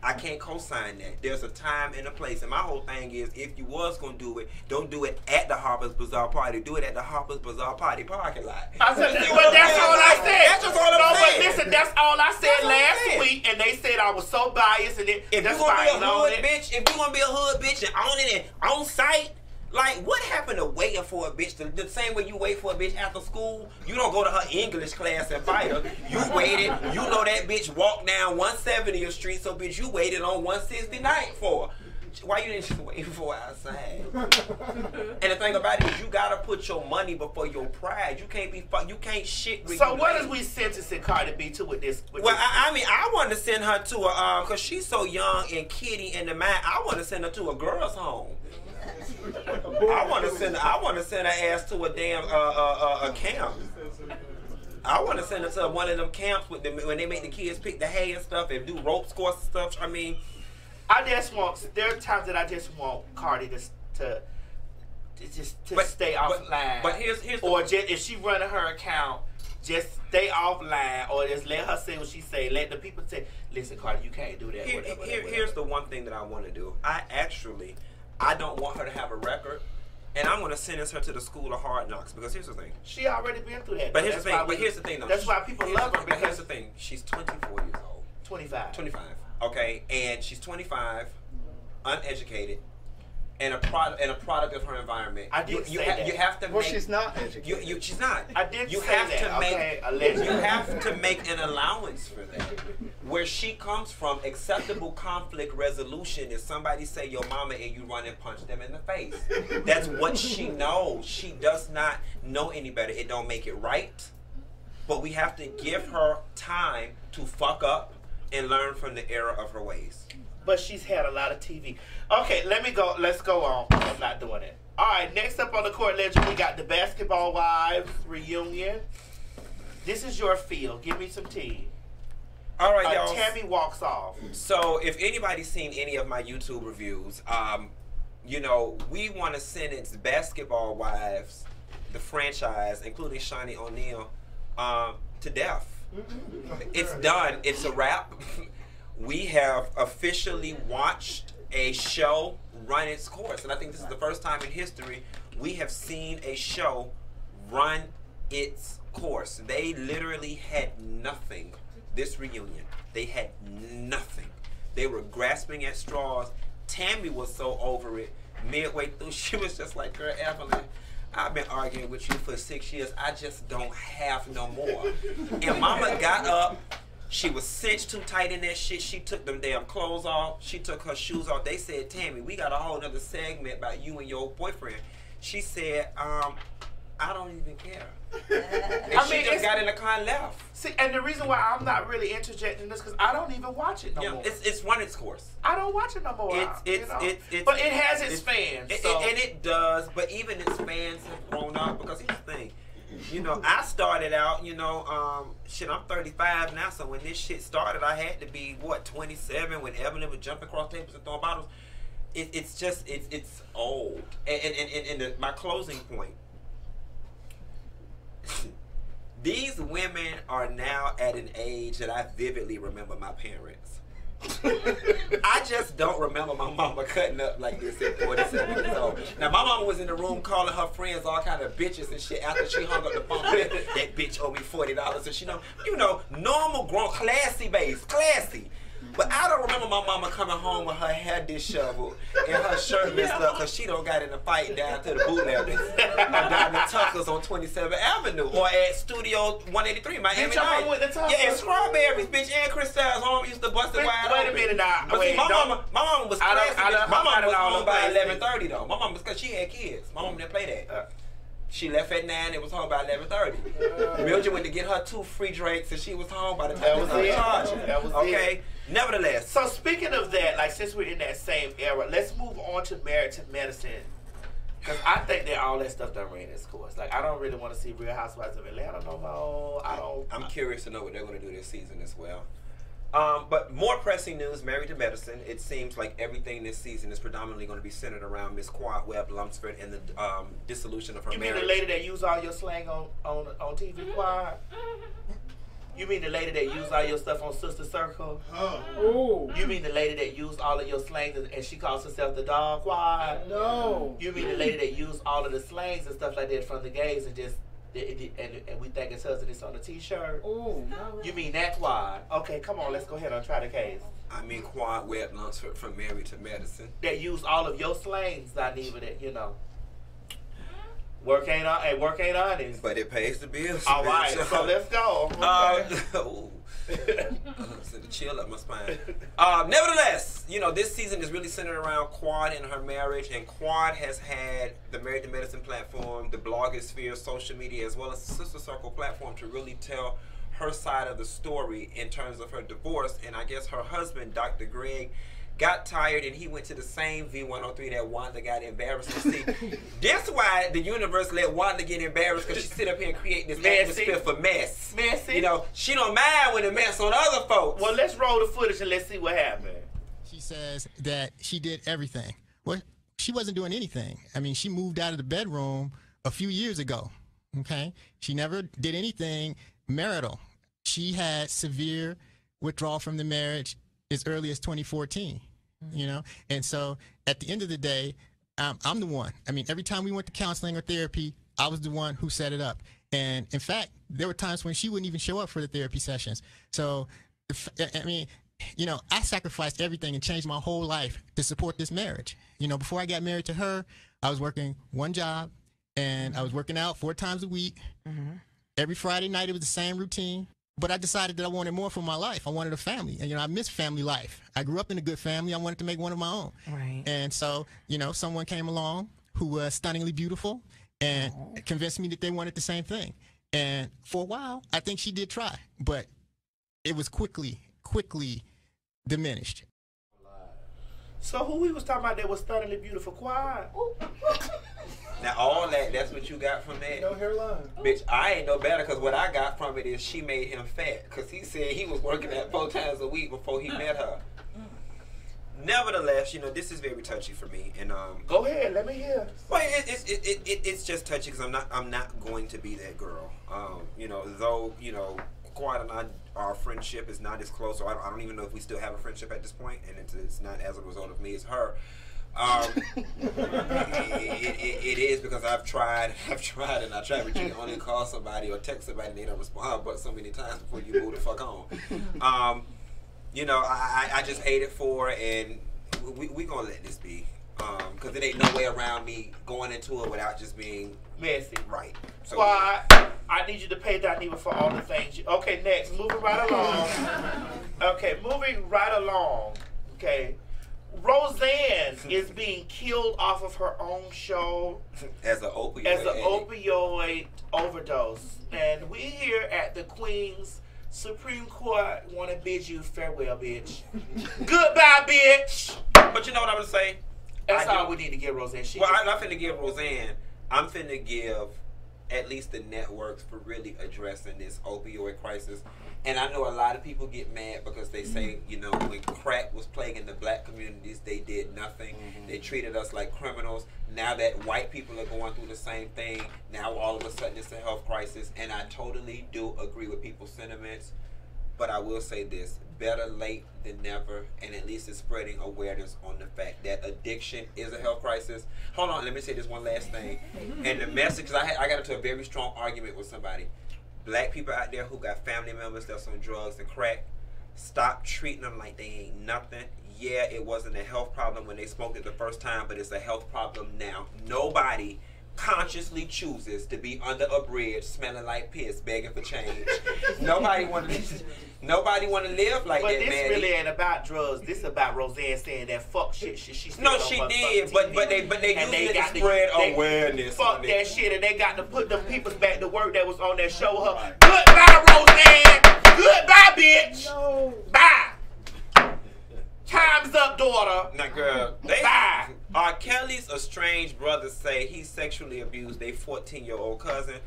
I can't co-sign that. There's a time and a place. And my whole thing is, if you was going to do it, don't do it at the Harper's Bazaar party. Do it at the Harper's Bazaar party parking lot. But that's all I said. That's just all I'm saying. But listen, that's all I said last week, and they said I was so biased, and if that's you want to be a why hood bitch, if you want to be a hood bitch and own it and on site, like, what happened to waiting for a bitch? The same way you wait for a bitch after school, you don't go to her English class and fight her. You waited. You know that bitch walked down 170th Street, so bitch, you waited on 169th for her. Why you didn't just wait for her outside? And the thing about it is, you gotta put your money before your pride. You can't be you can't shit. So what is we sentencing Cardi B to with this? I mean, I want to send her to a cause she's so young and kitty in the mind. I want to send her to a girls' home. I want to send her ass to a damn a camp. I want to send her to one of them camps with them when they make the kids pick the hay and stuff and do rope course and stuff. I mean, there are times that I just want Cardi to stay offline. But here's or just if she running her account, just stay offline, or just let her say what she say. Let the people say, "Listen, Cardi, you can't do that." Here's the one thing that I want to do. I don't want her to have a record, and I'm going to sentence her to the school of hard knocks because here's the thing. She already been through that. But here's the thing. Though. That's why people love her. But here's the thing. She's 24 years old. 25. 25. Okay, and she's 25, uneducated, and a product of her environment. I did say that. You have to Well, make. she's not educated. She's not. I did you say have that. to make. Okay, allegedly. You have to make an allowance for that. Where she comes from, acceptable conflict resolution is somebody say your mama and you run and punch them in the face. That's what she knows. She does not know any better. It don't make it right, but we have to give her time to fuck up and learn from the error of her ways. But she's had a lot of TV. Okay, let's go on. I'm not doing it. All right, next up on the court ledger, we got the Basketball Wives reunion. This is your field. Give me some tea. All right, y'all. Tammy walks off. So if anybody's seen any of my YouTube reviews, you know, we want to sentence Basketball Wives, the franchise, including Shawnee O'Neal, to death. It's done. It's a wrap. We have officially watched a show run its course. And I think this is the first time in history we have seen a show run its course. They literally had nothing. This reunion, they had nothing. They were grasping at straws. Tammy was so over it. Midway through, she was just like, girl, Evelyn, I've been arguing with you for 6 years. I just don't have no more. And Mama got up. She was cinched too tight in that shit. She took them damn clothes off. She took her shoes off. They said, Tammy, we got a whole other segment about you and your boyfriend. She said, I don't even care. And she just got in the car and left. See, and the reason why I'm not really interjecting in this because I don't even watch it no more. It's run its course. I don't watch it no more. But it has its fans. And it does, but even its fans have grown up because here's the thing. You know, I started out, you know, shit, I'm 35 now, so when this shit started, I had to be, 27 when Evelyn would jump across tables and throw bottles. It's old. And my closing point, these women are now at an age that I vividly remember my parents. I just don't remember my mama cutting up like this at 47 years old. Now, my mama was in the room calling her friends all kind of bitches and shit after she hung up the phone. That bitch owed me $40 and she know, normal, grown, classy base, classy. But I don't remember my mama coming home with her hair disheveled and her shirt messed up because she don't got in a fight down to the bootleggers or down the Tuckers on 27th Avenue or at Studio 183, Miami Night. With the Tuckers? Yeah, and Strawberries, bitch, and Crystal's home used to bust it wide open. Wait a minute now. But see, my mama was classy. My mama was home by 11:30 though. My mama was because she had kids. My mama didn't play that. She left at 9 and was home by 11:30. Mildred went to get her 2 free drinks and she was home by the time was it. That was okay. Nevertheless. So speaking of that, like since we're in that same era, let's move on to Married to Medicine. Because I think that all that stuff done ran its course. Like I don't really want to see Real Housewives of Atlanta no more. I'm curious to know what they're going to do this season as well. But more pressing news, Married to Medicine. It seems like everything this season is predominantly going to be centered around Miss Quad Webb Lunsford and the dissolution of her marriage. You mean the lady that used all your slang on TV, Quad? You mean the lady that used all your stuff on Sister Circle? Oh. You mean the lady that used all of your slangs and she calls herself the dog Quad? No. You mean the lady that used all of the slangs and stuff like that from the gays and just and we think it's hers and it's on the t-shirt? Oh, no. You mean that Quad? Okay, come on, let's go ahead and try the case. I mean Quad Webb Lunsford from Married to Medicine. That used all of your slangs, not even that, you know. Work ain't honest. But it pays the bills. All right, so let's go. Send a chill up my spine. Nevertheless, you know, this season is really centered around Quad and her marriage, and Quad has had the Married to Medicine platform, the blogosphere, social media, as well as the Sister Circle platform to really tell her side of the story in terms of her divorce. And I guess her husband, Dr. Greg, got tired and he went to the same V103 that Wanda got embarrassed to see. That's why the universe let Wanda get embarrassed, because she sit up here and create this atmosphere for mess. Messy. You know, she don't mind when it mess on other folks. Well, let's roll the footage and let's see what happened. She says that she did everything. Well, she wasn't doing anything. I mean, she moved out of the bedroom a few years ago, okay? She never did anything marital. She had severe withdrawal from the marriage as early as 2014, you know? And so at the end of the day, I'm the one. I mean, every time we went to counseling or therapy, I was the one who set it up. And in fact, there were times when she wouldn't even show up for the therapy sessions. So, I mean, you know, I sacrificed everything and changed my whole life to support this marriage. You know, before I got married to her, I was working one job, and I was working out 4 times a week. Every Friday night, it was the same routine. But I decided that I wanted more for my life. I wanted a family. And, you know, I miss family life. I grew up in a good family. I wanted to make one of my own. Right. And so, you know, someone came along who was stunningly beautiful and convinced me that they wanted the same thing. And for a while, I think she did try. But it was quickly diminished. So who we was talking about that was stunningly beautiful? Quiet. Now all that's what you got from that? No hairline. Bitch, I ain't no better, because what I got from it is she made him fat. Because he said he was working at 4 times a week before he met her. Nevertheless, you know, this is very touchy for me. And go ahead, let me hear. Well, it's just touchy because I'm not going to be that girl. You know, though, you know, Quad and I, our friendship is not as close, or I don't even know if we still have a friendship at this point, and it's not as a result of me, it's her. It is because I've tried, and I tried to only call somebody or text somebody and they don't respond but so many times before you move the fuck on. You know, I just hate it for her, and we gonna let this be. Because it ain't no way around me going into it without just being messy. Right. So, Squad, I need you to pay Dineva for all the things. Okay, next, moving right along. Okay, moving right along. Okay. Roseanne is being killed off of her own show as an opioid, opioid overdose. And we here at the Queen's Supreme Court want to bid you farewell, bitch. Goodbye, bitch. But you know what I'm going to say? That's all we need to give Roseanne. I'm not finna give Roseanne. I'm finna give at least the networks for really addressing this opioid crisis. And I know a lot of people get mad because they say, you know, when crack was plaguing the black communities, they did nothing. They treated us like criminals. Now that white people are going through the same thing, now all of a sudden it's a health crisis. And I totally do agree with people's sentiments. But I will say this, better late than never, and at least it's spreading awareness on the fact that addiction is a health crisis. Hold on, let me say this one last thing. And the message, because I got into a very strong argument with somebody. Black people out there who got family members that's on drugs and crack, stop treating them like they ain't nothing. Yeah, it wasn't a health problem when they smoked it the first time, but it's a health problem now. Nobody consciously chooses to be under a bridge smelling like piss, begging for change. Nobody want to live like but that, this man. Really ain't about drugs. This is about Roseanne saying that fuck shit. She no, she did, but they used it to spread awareness. Fuck that shit, and they got to put them people back to work that was on that show. Her goodbye, Roseanne. Goodbye, bitch. No. Bye. Time's up, daughter. Now, girl, bye. R. Kelly's estranged brothers say he sexually abused their 14-year-old cousin.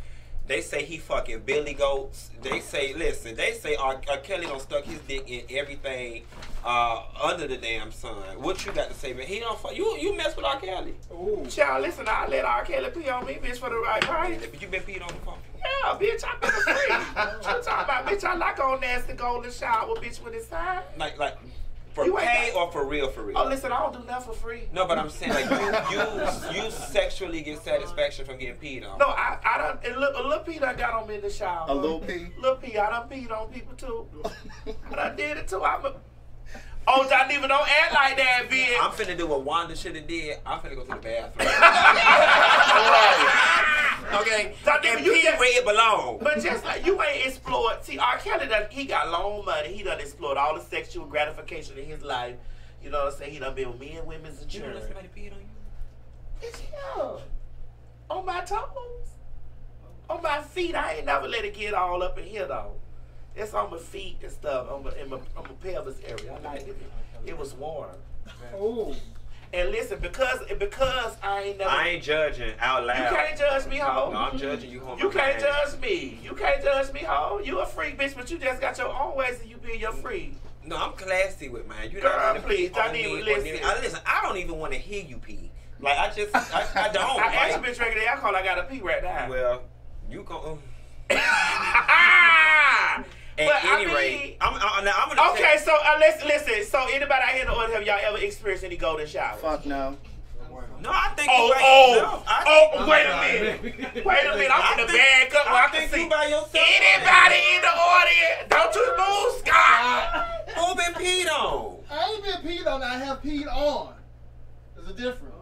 They say he fucking billy goats. They say, listen, they say R. Kelly done stuck his dick in everything under the damn sun. What you got to say, man? He don't fuck you mess with R. Kelly. Ooh. Child, listen, I let R. Kelly pee on me, bitch, for the right price. But you been peed on the phone? Yeah, bitch, I been free. What you talking about, bitch? I like on nasty golden shower, bitch, with his side. Like for pay or for real, for real? Oh, listen, I don't do nothing for free. No, but I'm saying, like, you sexually get satisfaction from getting peed on. No, I done, a little P done got on me in the shower. A little P? Little P, I done peed on people, too. I done did it, too. Oh, Dineva, don't act like that, bitch. I'm finna do what Wanda should have did. I'm finna go to the bathroom. Okay, and pee where it belong. But just like you ain't explored. See, R. Kelly he got long money. He done explored all the sexual gratification in his life. You know what I'm saying? He done been with men, women's insurance. You don't let somebody peed on you? It's him. On my toes. On my feet. I ain't never let it get all up in here, though. It's on my feet and stuff. On my pelvis area. I like it. It was warm. Oh. And listen, because I ain't never. I ain't judging out loud. You can't judge me, ho. No, I'm judging you, ho. You can't judge me. You can't judge me, ho. You a freak, bitch, but you just got your own ways and you be your freak. No, I'm classy with mine. You Girl, don't please, I need to listen. Listen, I don't even want to hear you pee. Like, I don't. I asked bitch regular alcohol, I got to pee right now. Well, you go. At any rate, I'm gonna. Okay, so listen. So anybody out here in the audience, have y'all ever experienced any golden showers? Fuck no. No, I think. Wait a minute. I'm in the bag up where I can see anybody in the audience. Don't you move, Scott. Who been peed get peed on, I have peed on. There's a difference.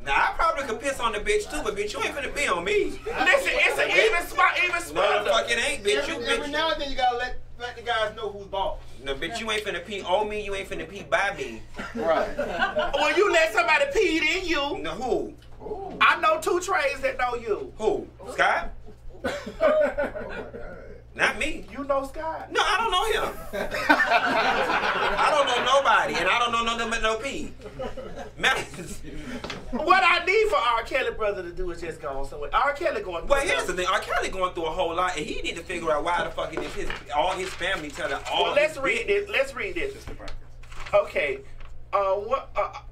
Now I probably could piss on the bitch too, but bitch, you ain't finna pee on me. Listen, it's an even spot. No, the fuck it ain't, bitch. Every now and then you gotta let the guys know who's boss. No, bitch, you ain't finna pee on me. You ain't finna pee by me. Right. Well, you let somebody pee in you. No, who? Ooh. I know 2 trays that know you. Who? Scott? Not me. You know Scott? No, I don't know him. I don't know nobody, and I don't know nothing but no pee. What I need for R. Kelly brother to do is just go on somewhere. R. Kelly going through. Well, here's the thing. R. Kelly going through a whole lot, and he need to figure out why the fuck it is all his family telling all. Well, let's read this. Let's read this. Okay.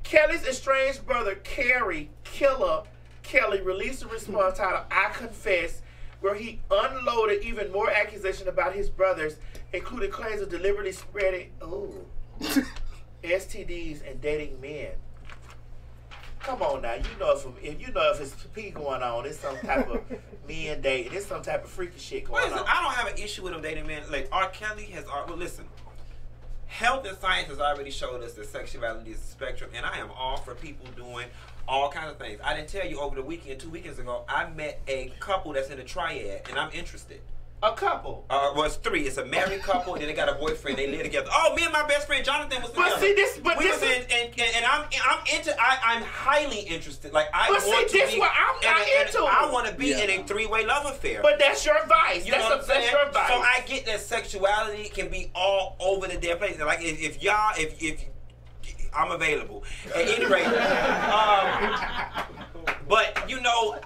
Kelly's estranged brother, Killer Kelly, released a response titled "I Confess," where he unloaded even more accusation about his brothers, including claims of deliberately spreading STDs and dating men. Come on now, you know if it's pee going on, it's some type of men dating, it's some type of freaky shit going on. I don't have an issue with him dating men. Like R. Kelly has. Well, listen. Health and science has already showed us that sexuality is a spectrum, and I am all for people doing all kinds of things. I didn't tell you over the weekend, 2 weekends ago, I met a couple that's in a triad, and I'm interested. A couple? Well, it's 3. It's a married couple, and then they got a boyfriend. They live together. Oh, me and my best friend Jonathan was together. But see, this, I'm highly interested. Like I what I'm not into. I want to be in a 3-way love affair. But that's your vice. You know what I'm saying? That's your vice. So I get that sexuality can be all over the damn place. Like if I'm available. At any rate, but you know,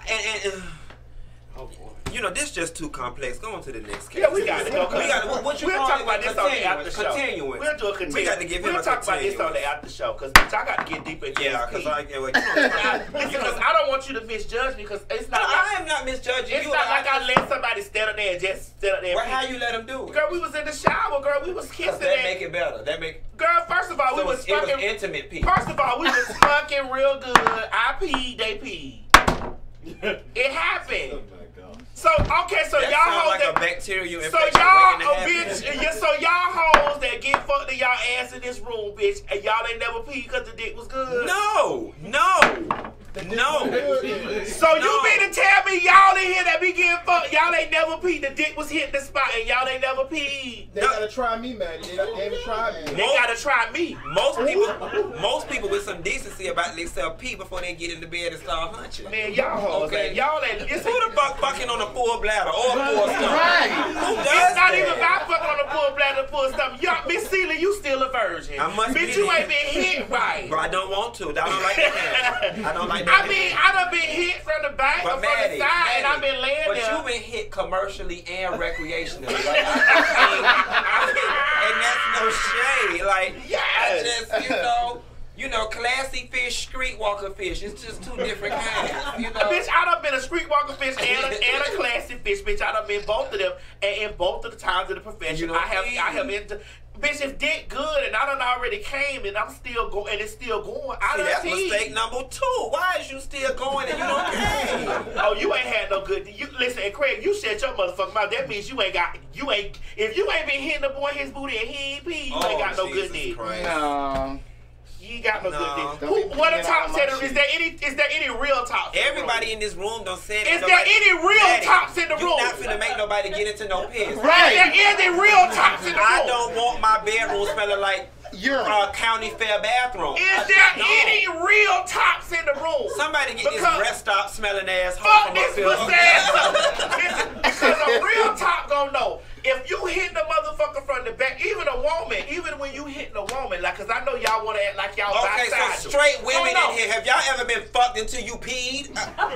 you know, this is just too complex. Go on to the next case. Yeah, we got to go. What you we'll talk about this on the after show. Continuing. We'll do a continuing. We got to give him we'll talk about this on the after show because I got to get deeper into this. Because I don't want you to misjudge me because it's not. I am not misjudging you. It's not like I let somebody stand up there and just stand up there. Well, how you let him do it? Girl, we was in the shower. Girl, we was kissing. That make it better. Girl, first of all, we was fucking. It was intimate people. First of all, we was fucking real good. I peed, they peed. It happened. So okay, so that y'all hoes like a bacterial so infection. So y'all hoes that get fucked in y'all ass in this room, bitch, and y'all ain't never peed because the dick was good. No. So you mean to tell me y'all in here that be getting fucked, y'all ain't never peed, the dick was hitting the spot and y'all ain't never peed? They gotta try me, Maddie. They haven't tried me. They gotta try me. Most people with some decency about themselves pee before they get in the bed and start hunching. Man, y'all hoes, okay. Y'all ain't. Who the fuck fucking on a full bladder or a full stomach? Right. Who does It's not that? even about fucking on a full bladder, full stomach. Y'all, Miss Celia, you still a virgin. I must Bitch, be. you ain't been hit right. But I don't want to. I don't like that. I don't like that. I mean, I done been hit from the back or from the side, and I've been laying there. But you've been hit commercially and recreationally. Like, and that's no shade. Like, I just, you know, classy fish, streetwalker fish. It's just 2 different kinds. You know, bitch, I done been a streetwalker fish and a classy fish, bitch. I done been both of them, and in both of the times of the profession, I have been. Bitch, if dick good and I done already came and I'm still going and it's still going, I done that's mistake number 2. Why is you still going and you don't care? Oh, you ain't had no good. Listen, and Craig, you shut your motherfucking mouth. That means if you ain't been hitting the boy his booty and he ain't pee, you ain't got no good dick. No. You ain't got no good dick. What a top setter? Is there any real top? Everybody in this room don't say that. Is there any real tops in the room? You're not finna make nobody get into no piss. Right. Is there any real tops in the room? I don't want my bedroom smelling like county fair bathroom. Is there any real tops in the room? Somebody get this rest stop smelling asshole fuck from this pussy ass. Because a real top gon' know. If you hitting a motherfucker from the back, even a woman, even when you hitting a woman, like, cause I know y'all want to act like y'all okay, so straight women in here, have y'all ever been fucked until you peed? Nobody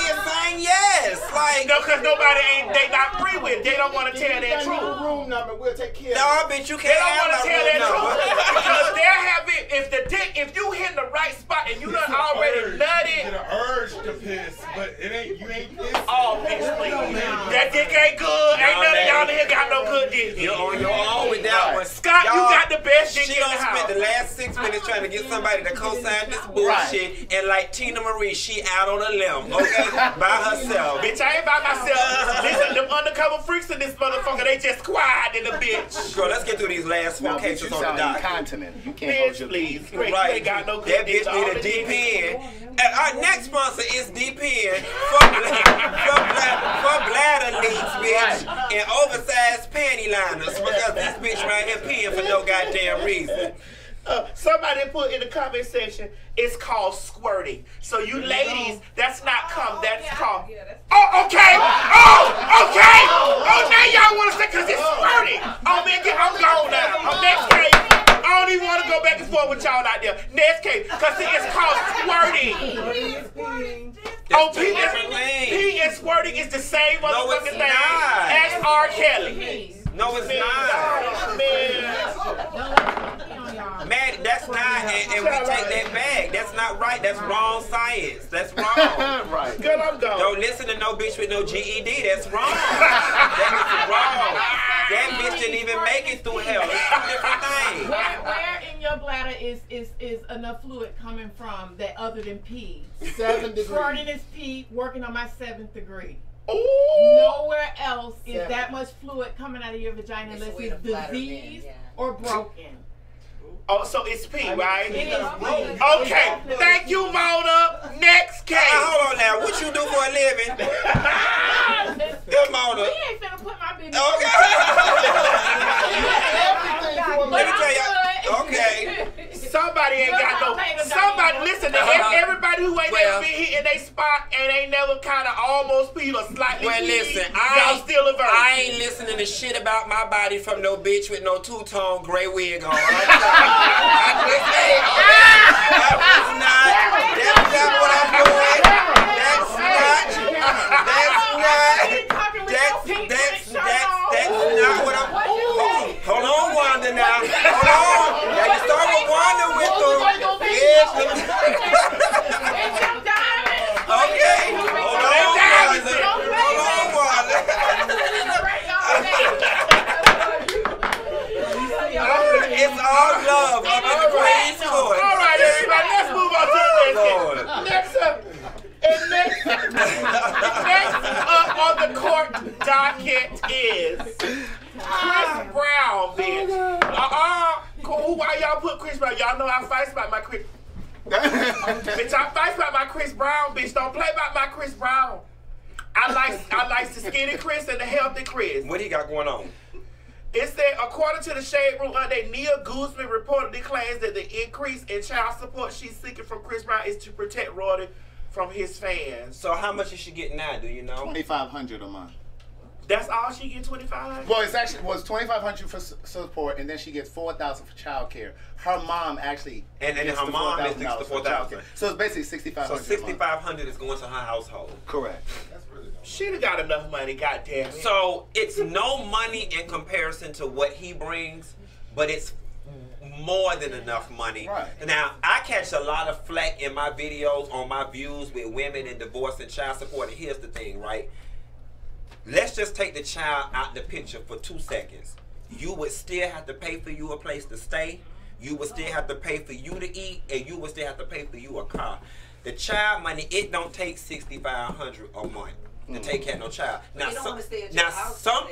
is saying yes. Like, no, cause they not free with. They don't want to tell their truth. Room number, we'll take care. No, bitch, you can't. They don't want to tell their truth because there have been. If you hitting the right spot and you done already nutted, get an urge to piss, but you ain't pissing. Oh, bitch, please. That dick ain't good. Ain't none of y'all in here got no good dick. You're on your own with that one. Scott, you got the best dick in the house. She spent the last 6 minutes trying to get somebody to co-sign this bullshit, and like Tina Marie, she out on a limb, okay, by herself. Bitch, I ain't by myself. Listen, them undercover freaks in in this motherfucker. They just quiet in the bitch. Girl, let's get through these last 4 cases on the docket. Incontinent. You can't Bitch, please. Great. Right. You ain't got no That good bitch need a dick. deep end. And our next sponsor is deep end for bladder leaks, bitch, and oversized panty liners because this bitch right here peeing for no goddamn reason. Somebody put in the comment section, it's called squirting. So you ladies, that's not cum, that's called. Oh, okay. Oh, okay. Oh, now y'all want to say because it's squirting. Oh, man, I'm gone now. Oh, next case. I don't even want to go back and forth with y'all out there. Next case, because it's called squirting. Oh, pee and squirting is the same motherfucking thing as R. Kelly. No, it's not. Man, that's not, and we take that back. That's not right. That's wrong science. That's wrong. Right. Good, I'm gone. Don't listen to no bitch with no GED. That's wrong. That is wrong. That bitch didn't even make it through hell. It's two different things. Where in your bladder is enough fluid coming from that other than pee? 7 degrees. Squirting is pee, working on my 7th degree. Ooh. Nowhere else is that much fluid coming out of your vagina unless it's diseased or broken. Oh, so it's pee, right? It is pee. Okay, thank you, Mona. Next case. Hold on now. What you do for a living? Good, Mona. We ain't finna put my business. Let me tell you. Okay. Somebody ain't got no. Somebody listen to everybody who ain't never been hit in they spot and ain't never kind of almost peed or slightly. Well, listen, y'all still a virgin. I ain't listening to shit about my body from no bitch with no two-tone gray wig on. That's not what I'm doing. That's not what I'm. Hold on, Wanda. Now, hold on. Now you start with Wanda with them. Okay. Hold on, Wanda. It's all love. I'm in the Queen's Court. All right, everybody, let's move on to the next case. Next up on the court docket is Chris Brown, bitch. Why y'all put Chris Brown? Y'all know I fight about my Chris. Bitch, I fight about my Chris Brown, bitch. Don't play about my Chris Brown. I like the skinny Chris and the healthy Chris. What he got going on? It said, according to the Shade Room update, Nia Guzman reportedly claims that the increase in child support she's seeking from Chris Brown is to protect royalty from his fans. So how much is she getting now? Do you know? $2,500 a month. That's all she get, $2,500? Well, it's actually $2,500 for support, and then she gets $4,000 for child care. Her mom actually and her mom is the $4,000. So it's basically $6,500. So $6,500 is going to her household. Correct. She'd have got enough money, goddamn it. So it's no money in comparison to what he brings, but it's more than enough money. Right. Now, I catch a lot of flack in my videos on my views with women and divorce and child support. And here's the thing, right? Let's just take the child out the picture for 2 seconds. You would still have to pay for you a place to stay. You would still have to pay for you to eat, and you would still have to pay for you a car. The child money, it don't take $6,500 a month to take care of no child. Now, some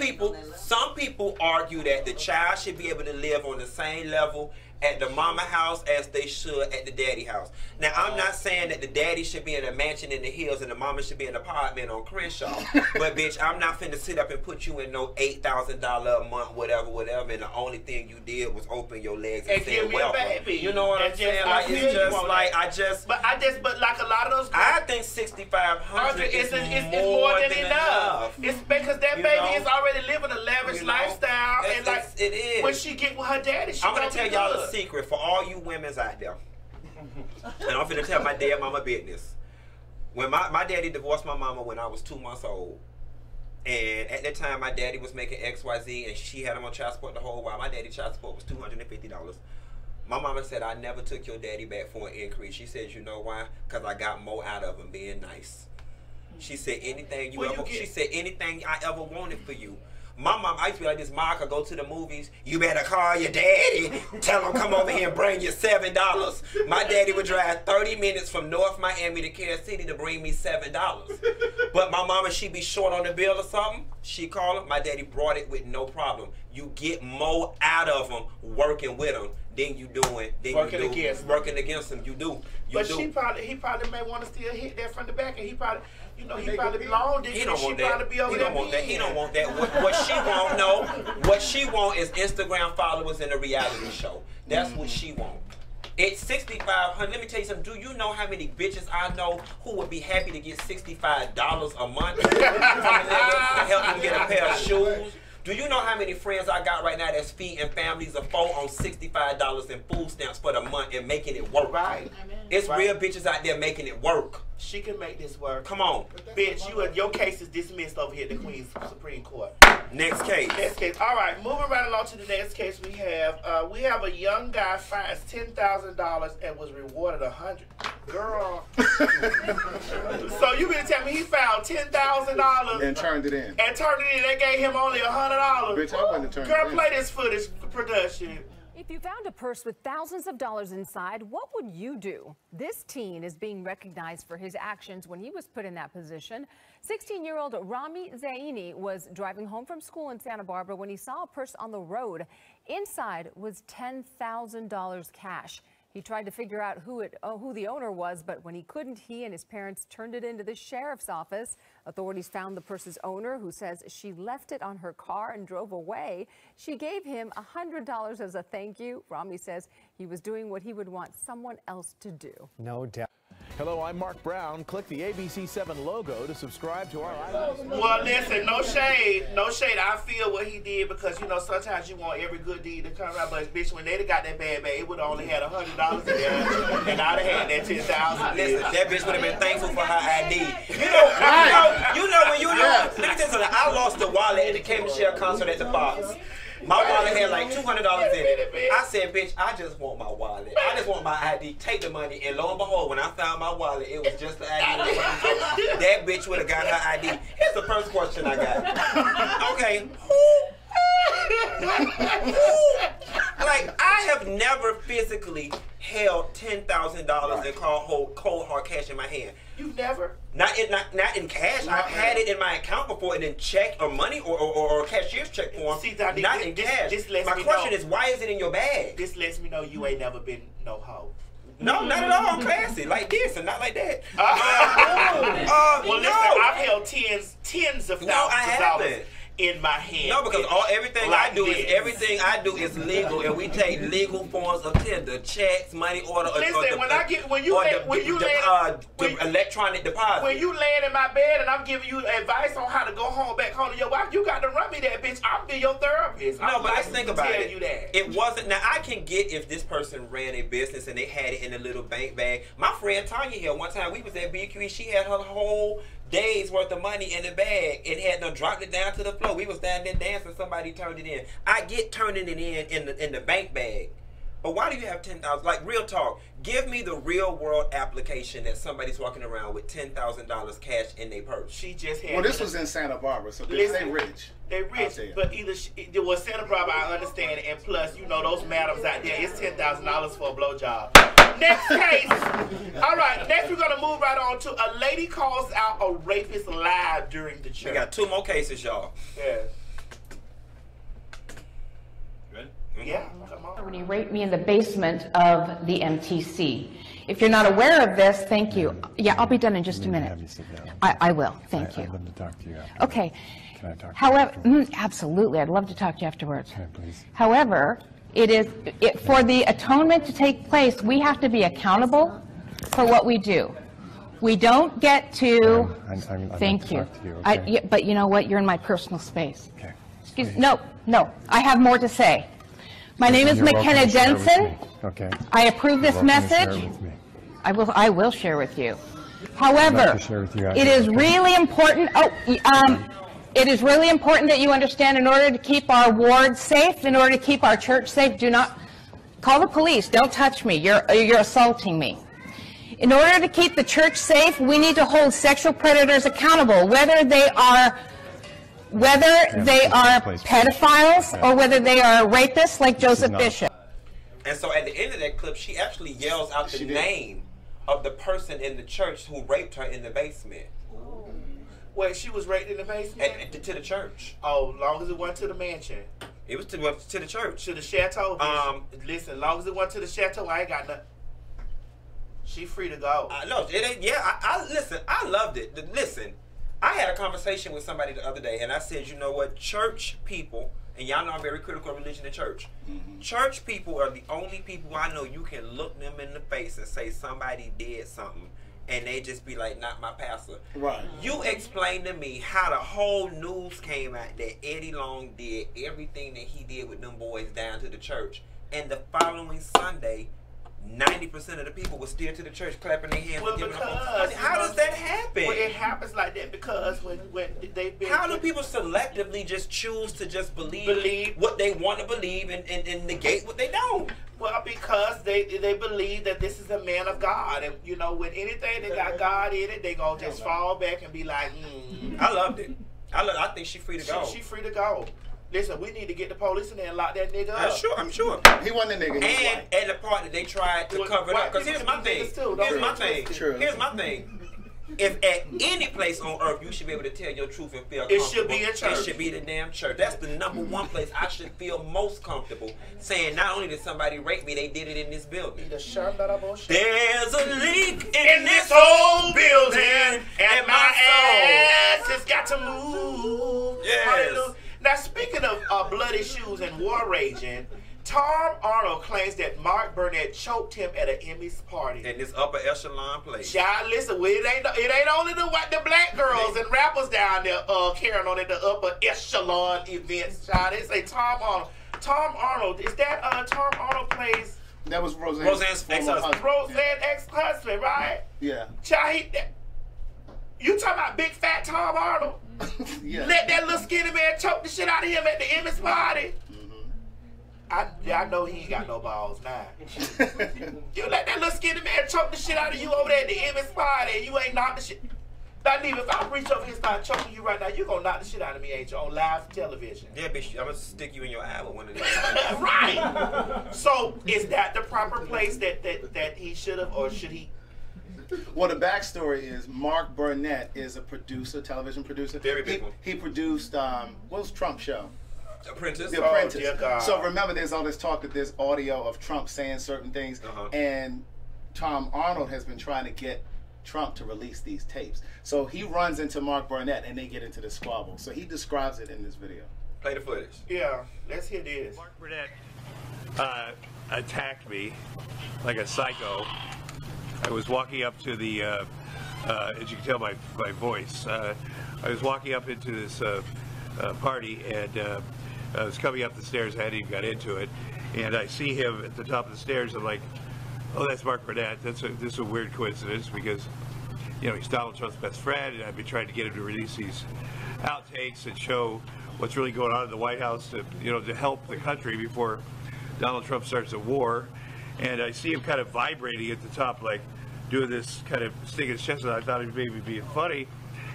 people argue that the child should be able to live on the same level at the mama house as they should at the daddy house. Now, I'm not saying that the daddy should be in a mansion in the hills and the mama should be in an apartment on Crenshaw. But, bitch, I'm not finna sit up and put you in no $8,000 a month, whatever, and the only thing you did was open your legs and say welcome. You know what I'm saying? Like, it's just like, But like a lot of those girls, I think $6,500 is more than enough. It's because that baby is already living a lavish lifestyle. And like, it is. When she get with her daddy, I'm gonna tell y'all a secret for all you women's out there. And I'm finna tell my dad mama business. When my daddy divorced my mama when I was 2 months old. And at that time my daddy was making XYZ and she had him on child support the whole while. My daddy child support was $250. My mama said, I never took your daddy back for an increase. She said, you know why? Because I got more out of him being nice. She said anything anything I ever wanted for you. My mom, I used to be like this, Ma, I could go to the movies. You better call your daddy. Tell him come over here and bring you $7. My daddy would drive 30 minutes from North Miami to Kansas City to bring me $7. But my mama, she be short on the bill or something. She call him. My daddy brought it with no problem. You get more out of them working with them than you doing. Working against them, you do. But he probably may want to still hit that from the back, and he probably be long distance. He don't want that. He don't want that. He don't want that. What she want, no. What she want is Instagram followers in a reality show. That's what she want. It's 6,500. Let me tell you something. Do you know how many bitches I know who would be happy to get $65 a month from a nigga to help them get a pair of shoes? Do you know how many friends I got right now that's feeding families of 4 on $65 in food stamps for the month and making it work? Right. It's real bitches out there making it work. She can make this work. Come on. Bitch, your case is dismissed over here at the Queen's Supreme Court. Next case. Next case. All right, moving right along to the next case we have a young guy finds $10,000 and was rewarded $100. Girl. So you gonna tell me he found $10,000 and turned it in? And turned it in. They gave him only $100. Bitch, I wouldn't turn Girl, it in. play this footage production. If you found a purse with thousands of dollars inside, what would you do? This teen is being recognized for his actions when he was put in that position. 16-year-old Rami Zaini was driving home from school in Santa Barbara when he saw a purse on the road. Inside was $10,000 cash. He tried to figure out who the owner was, but when he couldn't, he and his parents turned it into the sheriff's office. Authorities found the purse's owner, who says she left it on her car and drove away. She gave him $100 as a thank you. Rami says he was doing what he would want someone else to do. No doubt. Hello, I'm Mark Brown. Click the ABC7 logo to subscribe to our Well, listen, no shade. No shade. I feel what he did because, sometimes you want every good deed to come out. But, bitch, when they'd have got that bad, it would have only had $100 in there. And I'd have had that $10,000. Listen, that bitch would have been thankful for her ID. When you know, let me tell you something. I lost the wallet at the K. Michelle concert at the Fox. My wallet had like $200 in it. I said, bitch, I just want my wallet. I just want my ID. Take the money. And lo and behold, when I found my wallet, it was just the ID. That bitch would have got her ID. Here's the first question I got. Okay. Like, I have never physically held $10,000 and cold hard cash in my hand. You've never? Not in cash. I've had it in my account before and in check or money or cashier's check form. Not in cash. My question is, why is it in your bag? This lets me know you ain't never been no hoe. No, not at all. I'm classy. Like this and not like that. Well, listen, I've held tens of thousands of dollars in my hand. No, because everything I do is legal, and we take legal forms of tender, checks, money order, electronic deposit. When you laying in my bed and I'm giving you advice on how to go back home to your wife, you got to run me that bitch. I'll be your therapist. No, but let's think about it. It wasn't. Now I can get if this person ran a business and they had it in a little bank bag. My friend Tanya here, one time we was at BQE, she had her whole days worth of money in the bag and had them dropped it down to the floor. We was down there dancing, somebody turned it in. I get turning it in the bank bag. But why do you have 10,000? Like, real talk, give me the real world application that somebody's walking around with $10,000 cash in their purse. She just had. Well, this was in Santa Barbara, so they rich. They rich, but it was Santa Barbara, I understand, and plus, those madams out there, it's $10,000 for a blowjob. Next case. All right, next we're gonna move right on to a lady calls out a rapist live during the church. We got 2 more cases, y'all. Yeah. Ready? Yeah, come on. When he raped me in the basement of the MTC. If you're not aware of this, thank you. Yeah, I'll be done in just a minute. Have you sit down. I will. Thank you. I'd love to talk to you after. Okay. Can I talk to However, you afterwards? absolutely, I'd love to talk to you afterwards. Okay, please. However, for the atonement to take place, we have to be accountable for what we do. We don't get to. Thank you. Talk to you, okay? But you know what? You're in my personal space. Okay. Excuse. No. I have more to say. My name is You're welcome McKenna to share with Jensen. me. Okay. I approve this You're welcome to share message. with me. I will share with you. I'd like However, to share with you it is after. really important. It is really important that you understand, in order to keep our ward safe, in order to keep our church safe, do not call the police. Don't touch me. You're assaulting me. In order to keep the church safe, we need to hold sexual predators accountable, whether they are whether they are pedophiles or whether they are rapists like Joseph Bishop. And so at the end of that clip, she actually yells out the name of the person in the church who raped her in the basement. Wait, she was raped in the basement? To the church. Oh, long as it went to the mansion. It was to the church. To the chateau. Listen, long as it went to the chateau, I ain't got nothing. She free to go. No, it ain't. Yeah, listen. I loved it. Listen, I had a conversation with somebody the other day, and I said, you know what, church people, and y'all know I'm very critical of religion and church. Church people are the only people I know you can look them in the face and say somebody did something, and they just be like, not my pastor. Right. You explain to me how the whole news came out that Eddie Long did everything that he did with them boys down to the church, and the following Sunday, 90% of the people were still to the church clapping their hands. Well, and because how does that happen? Well, it happens like that because when they've been. How do people selectively just choose to just believe what they want to believe and negate what they don't? Well, because they believe that this is a man of God, and you know, with anything that got God in it, they gonna just fall back and be like, I loved it. I think she's free to go. She free to go. Listen, we need to get the police in there and lock that nigga up. I'm sure. He wasn't a nigga. And the part that they tried to cover it up. Because here's my thing. Here's my thing. If at any place on earth you should be able to tell your truth and feel comfortable, it should be a church. It should be the damn church. That's the number one place I should feel most comfortable saying not only did somebody rape me, they did it in this building. There's a leak in this whole building, and my ass has got to move. Yes. Now, speaking of bloody shoes and war raging, Tom Arnold claims that Mark Burnett choked him at an Emmys party. In this upper echelon place. Child, listen, it ain't only the black girls and rappers down there carrying on at the upper echelon events. Child, they say Tom Arnold. Tom Arnold, is that Tom Arnold plays? That was Roseanne's ex-husband. Roseanne's ex-husband, right? Yeah. Child, you talking about big fat Tom Arnold? Yeah. Let that little skinny man choke the shit out of him at the Emmys party. I know he ain't got no balls now. You let that little skinny man choke the shit out of you over there at the Emmys party and you ain't knocked the shit. Now, Neva, if I reach over here and start choking you right now, you gonna knock the shit out of me, ain't you, on live television? Yeah, bitch, I'm gonna stick you in your eye with one of these. Right. So, is that the proper place that he should have, or should he? Well, the backstory is Mark Burnett is a producer, television producer. Very big one. He produced, what was Trump's show? Apprentice. The Apprentice. Oh, dear God. So remember, there's all this talk that there's audio of Trump saying certain things, and Tom Arnold has been trying to get Trump to release these tapes. So he runs into Mark Burnett, and they get into the squabble. So he describes it in this video. Play the footage. Yeah, let's hear this. Mark Burnett attacked me like a psycho. I was walking up to the, as you can tell my voice, I was walking up into this party, and I was coming up the stairs. I hadn't even got into it, and I see him at the top of the stairs. I'm like, oh, that's Mark Burnett. This is a weird coincidence because, you know, he's Donald Trump's best friend, and I've been trying to get him to release these outtakes and show what's really going on in the White House to, you know, to help the country before Donald Trump starts a war. And I see him kind of vibrating at the top, like doing this kind of sticking his chest out. I thought he was maybe being funny.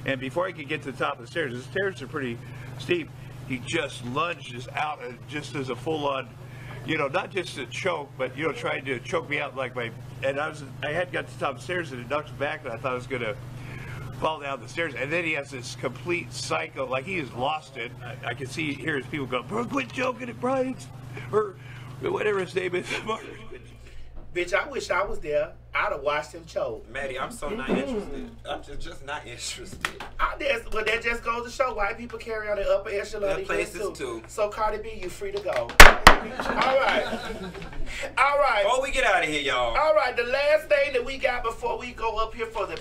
And before I could get to the top of the stairs are pretty steep, he just lunges out and just as a full-on, you know, not just a choke, but, you know, trying to choke me out like and I had got to the top of the stairs and it knocked back and I thought I was going to fall down the stairs. And then he has this complete psycho, like he has lost it. I can hear his people go, bro, quit joking at Brian's, or whatever his name is. Bitch, I wish I was there. I'd have watched him choke. Maddie, I'm so not interested. I'm just not interested. But that just goes to show white people carry on the upper echelon places too. So Cardi B, you free to go. All right. Before we get out of here, y'all. All right. The last thing that we got before we go up here for the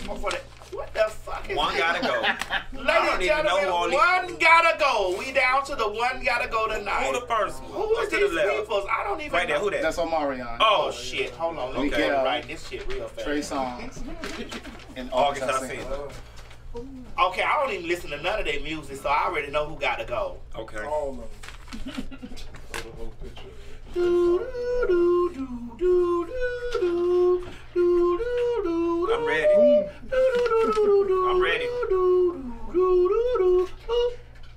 what the fuck is one that? Gotta go. Ladies and gentlemen, one gotta go. We down to the one gotta go tonight. Who the first one? Who is these people? I don't even know. There, who that? That's Omarion. Oh shit! Hold on. Let me get right this shit real fast. Trey Songz. And August Alsina. Okay, I don't even listen to none of their music, so I already know who got to go. Okay. All of them. I'm ready. I'm ready.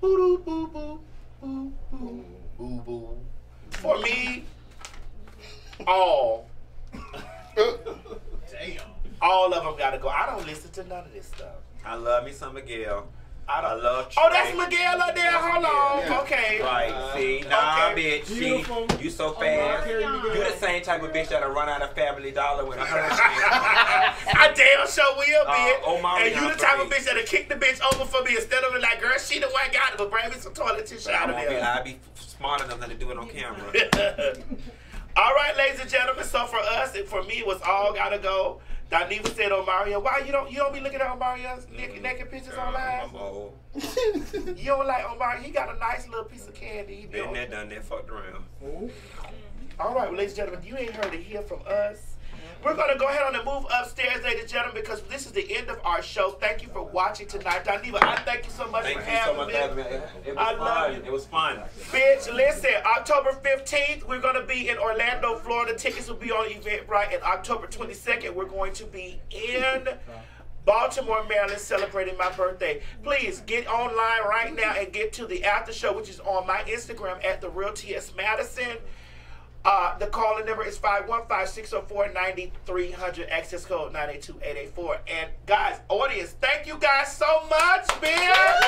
Boo boo boo boo boo boo boo. For me, all of them gotta go. I don't listen to none of this stuff. I love me some Miguel. I love Trey. Oh, that's Miguel up there. Hold on. Yeah. Okay. Right. See, nah, Okay. bitch. See, you so fast. You the same type of bitch that'll run out of Family Dollar with a Hershey. I damn sure will, bitch. And you the type of bitch that'll kick the bitch over for me instead of being like, girl, she the one got it, but bring me some toilet tissue out of there. I'll be smart enough to do it on camera. All right, ladies and gentlemen. So for us, and for me, it was all gotta go. Daniva said, "Omaria, why you don't be looking at Omaria's naked pictures online? You don't like Omaria? He got a nice little piece of candy. He Been there, done that, fucked around. All right, well, ladies and gentlemen, you ain't heard it here from us. We're going to go ahead on and move upstairs, ladies and gentlemen, because this is the end of our show. Thank you for watching tonight. Daniva, I thank you so much for having me. It was fun. It was fun. Bitch, listen, October 15th, we're going to be in Orlando, Florida. Tickets will be on Eventbrite. And October 22nd, we're going to be in Baltimore, Maryland, celebrating my birthday. Please get online right now and get to the after show, which is on my Instagram at TheRealTsMadison. The calling number is 515-604-9300, access code 982884. And guys, audience, thank you guys so much, bitch.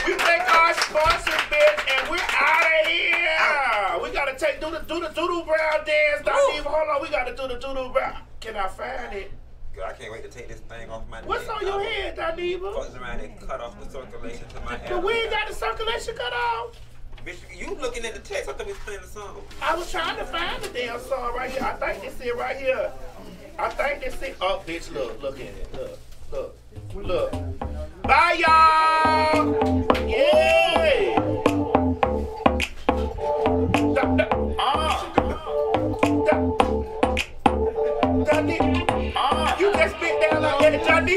We thank our sponsors, bitch, and we're out of here. We gotta do the doodle brown dance. Hold on, we gotta do the doodle brown. Can I find it? I can't wait to take this thing off my neck. What's on your head, Daniva? Fucks around and cut off the circulation to my head. The wig got the circulation cut off. Bitch, you looking at the text? I thought we was playing the song. I was trying to find the damn song right here. I think this it right here. I think this it. Oh, bitch, look at it. Look. Bye, y'all. Yeah. You just spit down like that, Johnny.